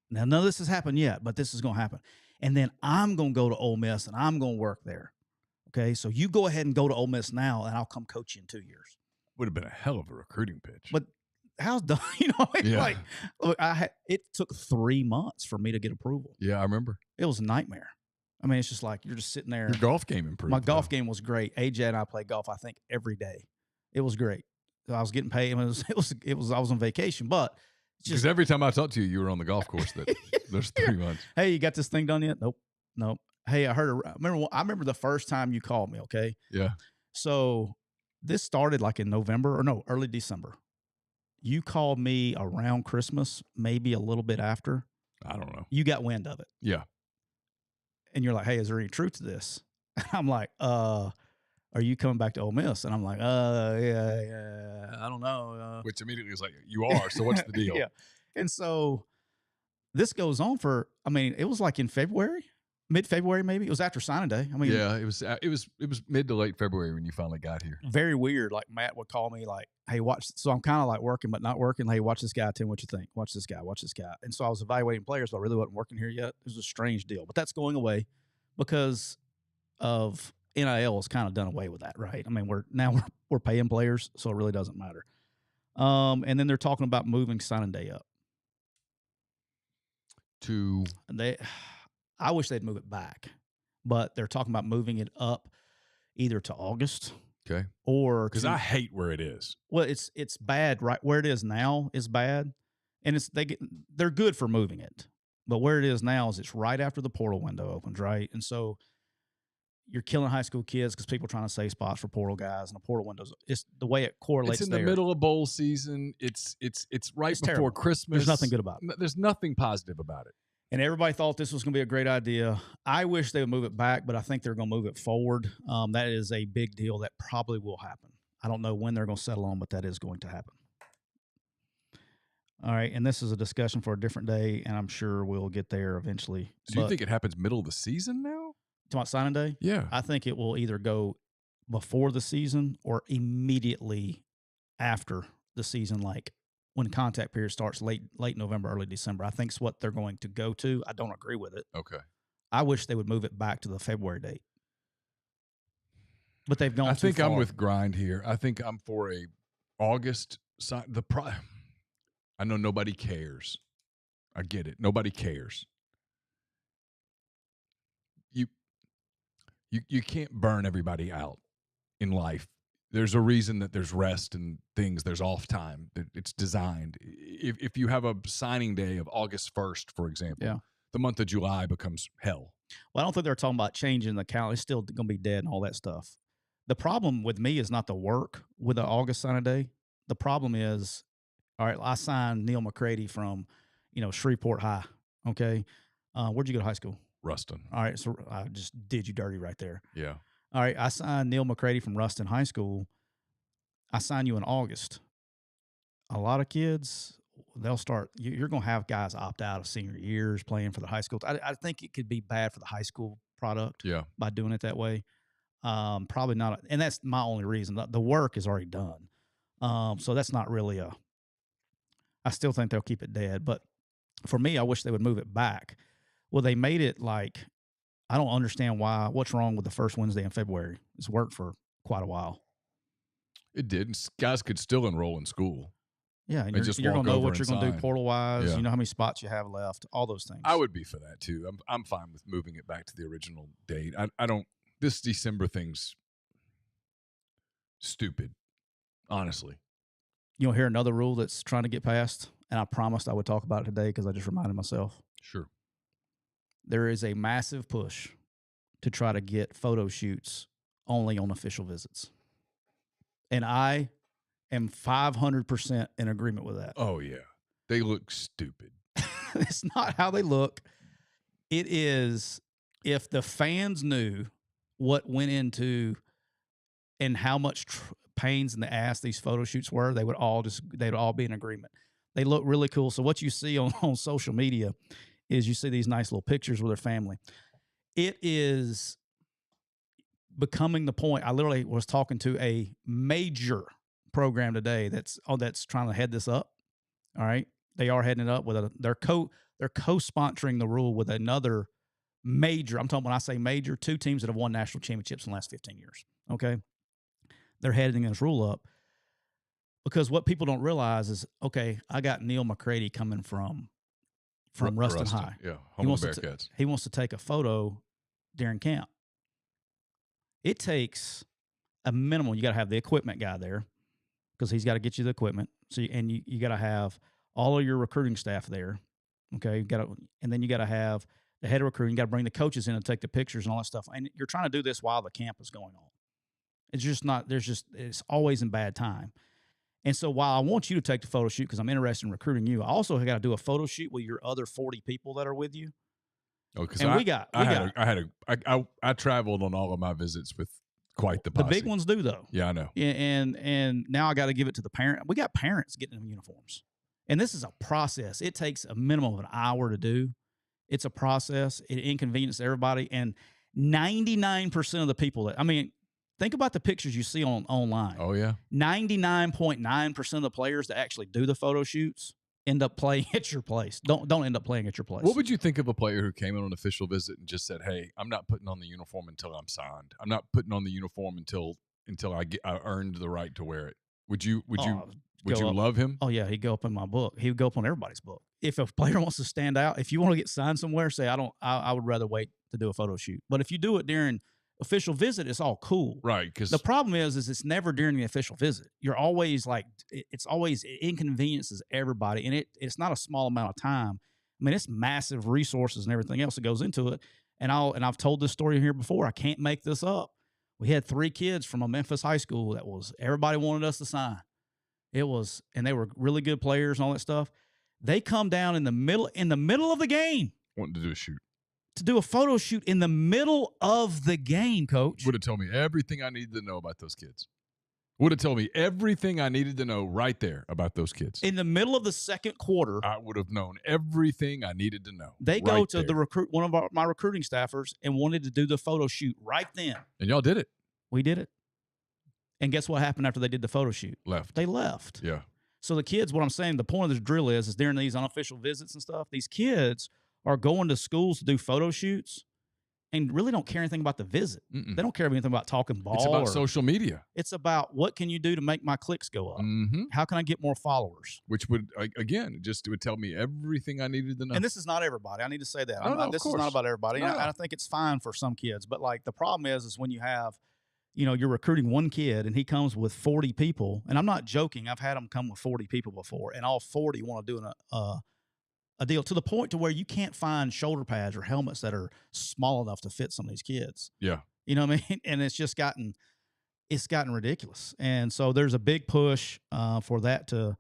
B: Now, none of this has happened yet, but this is going to happen. And then I'm going to go to Ole Miss, and I'm going to work there. Okay, so you go ahead and go to Ole Miss now, and I'll come coach you in 2 years.
A: Would have been a hell of a recruiting pitch.
B: But how's done? You know,
A: Yeah.
B: like, look, it took 3 months for me to get approval.
A: Yeah, I remember.
B: It was a nightmare. I mean, it's just like you're just sitting there.
A: Your golf game improved.
B: My golf game was great. AJ and I played golf, I think, every day. It was great. I was getting paid. I was on vacation, but
A: because every time I talked to you, you were on the golf course. That there's 3 months.
B: Hey, you got this thing done yet? Nope. Hey, I remember the first time you called me. Okay.
A: Yeah.
B: So this started like in early December. You called me around Christmas, maybe a little bit after.
A: I don't know.
B: You got wind of it.
A: Yeah.
B: And you're like, hey, is there any truth to this? I'm like, are you coming back to Ole Miss? And I'm like, yeah, I don't know.
A: Which immediately was like, you are. So what's the deal?
B: Yeah. And so this goes on for, I mean, it was like in February. Mid-February, maybe. It was after signing day. I mean,
A: yeah, it was mid to late February when you finally got here.
B: Very weird. Like Matt would call me, like, "Hey, watch." So I'm kind of like working, but not working. Hey, watch this guy. Tell me what you think. Watch this guy. Watch this guy. And so I was evaluating players, but I really wasn't working here yet. It was a strange deal, but that's going away because of NIL has kind of done away with that, right? I mean, we're paying players, so it really doesn't matter. And then they're talking about moving signing day up
A: to
B: I wish they'd move it back, but they're talking about moving it up either to August.
A: Okay.
B: Or
A: because I hate where it is.
B: Well, it's bad right where it is now is bad, and they're good for moving it, but where it is now is it's right after the portal window opens, right? And so you're killing high school kids because people are trying to save spots for portal guys, and the portal windows. It's the way it correlates.
A: It's in the middle of bowl season. It's right before
B: terrible.
A: Christmas.
B: There's nothing good about it.
A: There's nothing positive about it.
B: And everybody thought this was going to be a great idea. I wish they would move it back, but I think they're going to move it forward. That is a big deal that probably will happen. I don't know when they're going to settle on, but that is going to happen. All right, and this is a discussion for a different day, and I'm sure we'll get there eventually.
A: So you think it happens middle of the season now?
B: Talking about signing day?
A: Yeah.
B: I think it will either go before the season or immediately after the season, like when contact period starts late November, early December. I think it's what they're going to go to. I don't agree with it.
A: Okay.
B: I wish they would move it back to the February date. But they've gone too far.
A: I think I'm with Grind here. I think I'm for a August I know nobody cares. I get it. Nobody cares. You can't burn everybody out in life. There's a reason that there's rest and things. There's off time. It's designed. If you have a signing day of August 1st, for example, the month of July becomes hell.
B: Well, I don't think they're talking about changing the calendar. It's still going to be dead and all that stuff. The problem with me is not the work with the August signing day. The problem is, all right, I signed Neal McCready from, Shreveport High. Okay. Where'd you go to high school?
A: Ruston.
B: All right. So I just did you dirty right there.
A: Yeah.
B: All right, I signed Neal McCready from Ruston High School. I signed you in August. A lot of kids, they'll start. You're going to have guys opt out of senior years playing for the high school. I think it could be bad for the high school product. By doing it that way. Probably not, and that's my only reason. The work is already done, so that's not really I still think they'll keep it dead, but for me, I wish they would move it back. Well, they made it like. I don't understand what's wrong with the first Wednesday in February. It's worked for quite a while.
A: It did. Guys could still enroll in school.
B: Yeah, and you're going to know what you're going to do portal-wise. Yeah. You know how many spots you have left, all those things.
A: I would be for that, too. I'm fine with moving it back to the original date. I don't – this December thing's stupid, honestly.
B: You want to hear another rule that's trying to get passed? And I promised I would talk about it today because I just reminded myself.
A: Sure.
B: There is a massive push to try to get photo shoots only on official visits. And I am 500% in agreement with that.
A: Oh, yeah. They look stupid.
B: It's not how they look. It is, if the fans knew what went into and how much pains in the ass these photo shoots were, they'd all be in agreement. They look really cool. So what you see on social media is you see these nice little pictures with their family. It is becoming the point. I literally was talking to a major program today that's trying to head this up. All right. They are heading it up with they're co-sponsoring the rule with another major. I'm talking, when I say major, 2 teams that have won national championships in the last 15 years. Okay. They're heading this rule up because what people don't realize is, okay, I got Neal McCready coming from Ruston High.
A: Yeah. Home of the Bearcats.
B: He wants to take a photo during camp. It takes a minimum. You got to have the equipment guy there because he's got to get you the equipment. So you got to have all of your recruiting staff there. Okay. And then you got to have the head of recruiting. You got to bring the coaches in and take the pictures and all that stuff. And you're trying to do this while the camp is going on. It's just not, it's always in bad time. And so while I want you to take the photo shoot because I'm interested in recruiting you, I also got to do a photo shoot with your other 40 people that are with you.
A: Oh, because I traveled on all of my visits with quite the posse.
B: The big ones do though.
A: Yeah, I know.
B: Yeah, and now I got to give it to the parent. We got parents getting them uniforms, and this is a process. It takes a minimum of an hour to do. It's a process. It inconveniences everybody, and 99% of the people think about the pictures you see online.
A: Oh yeah,
B: 99.9% of the players that actually do the photo shoots end up playing at your place. Don't end up playing at your place.
A: What would you think of a player who came in on an official visit and just said, "Hey, I'm not putting on the uniform until I'm signed. I'm not putting on the uniform until I earned the right to wear it." Would you love him?
B: Oh yeah, he'd go up in my book. He would go up on everybody's book. If a player wants to stand out, if you want to get signed somewhere, say I would rather wait to do a photo shoot. But if you do it during official visit, it's all cool.
A: Right. Because
B: the problem is it's never during the official visit. You're always it inconveniences everybody. And it's not a small amount of time. I mean, it's massive resources and everything else that goes into it. And I've told this story here before. I can't make this up. We had 3 kids from a Memphis high school everybody wanted us to sign. And they were really good players and all that stuff. They come down in the middle of the game.
A: Wanting to do a shoot.
B: To do a photo shoot in the middle of the game, Coach.
A: Would have told me everything I needed to know about those kids. Would have told me everything I needed to know right there about those kids.
B: In the middle of the second quarter.
A: I would have known everything I needed to know.
B: They go to one of my recruiting staffers and wanted to do the photo shoot right then.
A: And y'all did it.
B: We did it. And guess what happened after they did the photo shoot? They left.
A: Yeah.
B: So the kids, what I'm saying, the point of this drill is during these unofficial visits and stuff, these kids are going to schools to do photo shoots and really don't care anything about the visit.
A: Mm-mm.
B: They don't care anything about talking ball.
A: It's about social media.
B: It's about what can you do to make my clicks go up?
A: Mm-hmm.
B: How can I get more followers?
A: Which would, again, it would tell me everything I needed to know.
B: And this is not everybody. I need to say that.
A: This
B: is not about everybody.
A: No.
B: And I think it's fine for some kids. But like the problem is when you have, you're recruiting one kid and he comes with 40 people. And I'm not joking. I've had them come with 40 people before. And all 40 want to do a deal to the point to where you can't find shoulder pads or helmets that are small enough to fit some of these kids.
A: Yeah.
B: You know what I mean? And it's gotten ridiculous. And so there's a big push for that to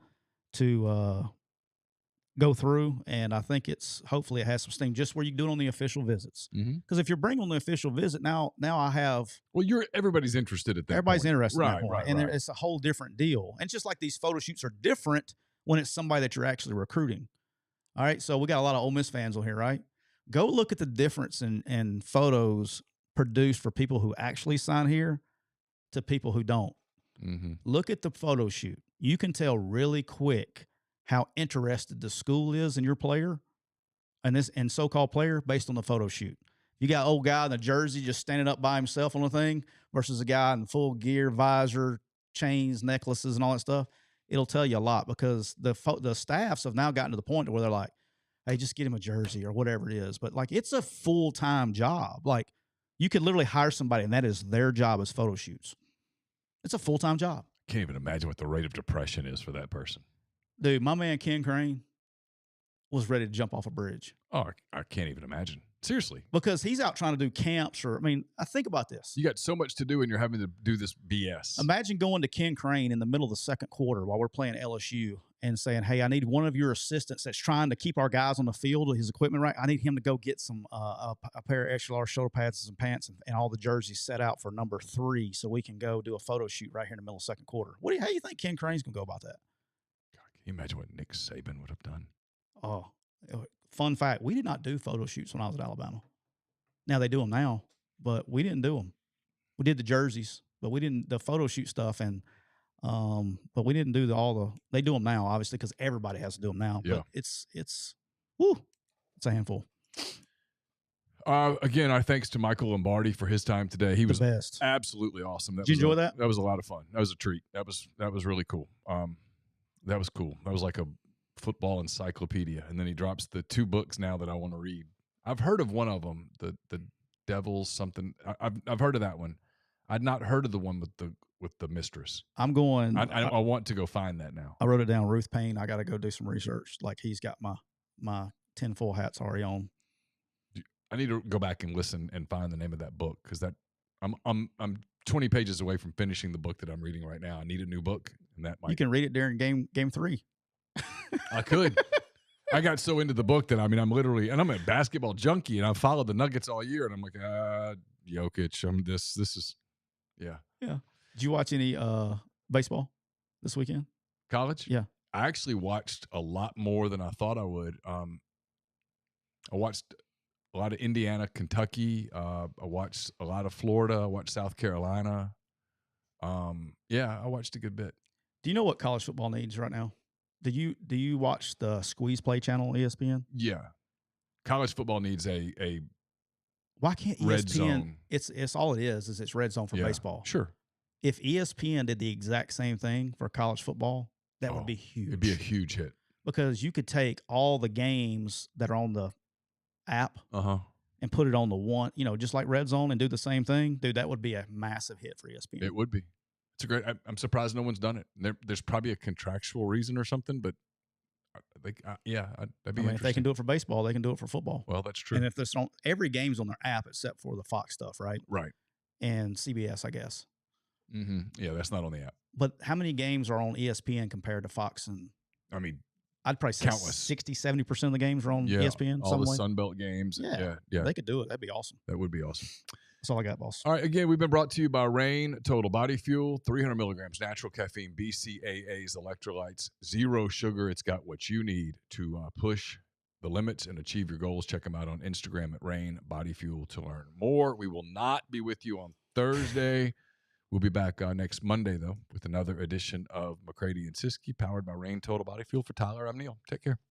B: go through. And I think hopefully it has some steam just where you do it on the official visits. Because if you're bringing on the official visit, now I have.
A: Well, everybody's interested at that
B: Everybody's
A: point.
B: interested at that point.
A: Right.
B: And it's a whole different deal. And just like these photo shoots are different when it's somebody that you're actually recruiting. All right, so we got a lot of Ole Miss fans on here, right? Go look at the difference in photos produced for people who actually sign here to people who don't.
A: Mm-hmm.
B: Look at the photo shoot. You can tell really quick how interested the school is in your player and so-called player based on the photo shoot. You got old guy in the jersey just standing up by himself on the thing versus a guy in full gear, visor, chains, necklaces, and all that stuff. It'll tell you a lot because the staffs have now gotten to the point where they're like, hey, just get him a jersey or whatever it is. But like, it's a full-time job. Like you could literally hire somebody and that is their job as photo shoots. It's a full-time job.
A: Can't even imagine what the rate of depression is for that person.
B: Dude, my man Ken Crane was ready to jump off a bridge.
A: Oh, I can't even imagine. Seriously.
B: Because he's out trying to do camps I think about this.
A: You got so much to do and you're having to do this BS.
B: Imagine going to Ken Crane in the middle of the second quarter while we're playing LSU and saying, hey, I need one of your assistants that's trying to keep our guys on the field with his equipment right. I need him to go get some a pair of extra large shoulder pads and some pants and all the jerseys set out for number 3 so we can go do a photo shoot right here in the middle of the second quarter. How do you think Ken Crane's going to go about that?
A: God, can you imagine what Nick Saban would have done?
B: Oh, fun fact, we did not do photo shoots when I was at Alabama. Now they do them now, but we didn't do them. We did the jerseys, but we didn't the photo shoot stuff, and but we didn't do they do them now, obviously, because everybody has to do them now.
A: Yeah.
B: But it's a handful.
A: Again, our thanks to Michael Lombardi for his time today. He was
B: the best.
A: Absolutely awesome.
B: Did you enjoy that?
A: That was a lot of fun. That was a treat. That was really cool. That was cool. That was like a football encyclopedia. And then he drops the 2 books now that I want to read. I've heard of one of them, the Devil's something. I've heard of that one. I'd not heard of the one with the mistress.
B: I'm going.
A: I want to go find that now.
B: I wrote it down. Ruth Payne. I got to go do some research. Like he's got my tinfoil hats already on.
A: I need to go back and listen and find the name of that book because I'm 20 pages away from finishing the book that I'm reading right now. I need a new book, and that
B: you can read it during game 3.
A: I could. I got so into the book that I'm a basketball junkie, and I've followed the Nuggets all year, and I'm like, Jokic. This is, yeah.
B: Yeah. Did you watch any baseball this weekend?
A: College?
B: Yeah.
A: I actually watched a lot more than I thought I would. I watched a lot of Indiana, Kentucky. I watched a lot of Florida. I watched South Carolina. Yeah, I watched a good bit.
B: Do you know what college football needs right now? Do you watch the Squeeze Play channel on ESPN?
A: Yeah. College football needs a
B: why can't ESPN?
A: Red zone.
B: It's all it is it's red zone for baseball.
A: Sure.
B: If ESPN did the exact same thing for college football, that would be huge.
A: It'd be a huge hit.
B: Because you could take all the games that are on the app and put it on the one, just like Red Zone and do the same thing. Dude, that would be a massive hit for ESPN.
A: It would be. It's a great. I'm surprised no one's done it. There's probably a contractual reason or something, but that'd be interesting.
B: If they can do it for baseball, they can do it for football.
A: Well, that's true.
B: And if there's every game's on their app except for the Fox stuff, right?
A: Right.
B: And CBS, I guess.
A: Mm-hmm. Yeah, that's not on the app.
B: But how many games are on ESPN compared to Fox? And I'd probably say
A: countless.
B: 60-70% of the games are on ESPN.
A: All the Sunbelt games. Yeah.
B: They could do it. That'd be awesome.
A: That would be awesome.
B: That's all I got, boss.
A: All right. Again, we've been brought to you by Rain Total Body Fuel, 300 milligrams natural caffeine, BCAAs, electrolytes, 0 sugar. It's got what you need to push the limits and achieve your goals. Check them out on Instagram at Rain Body Fuel to learn more. We will not be with you on Thursday. We'll be back next Monday, though, with another edition of McCready and Siskey, powered by Rain Total Body Fuel. For Tyler, I'm Neal. Take care.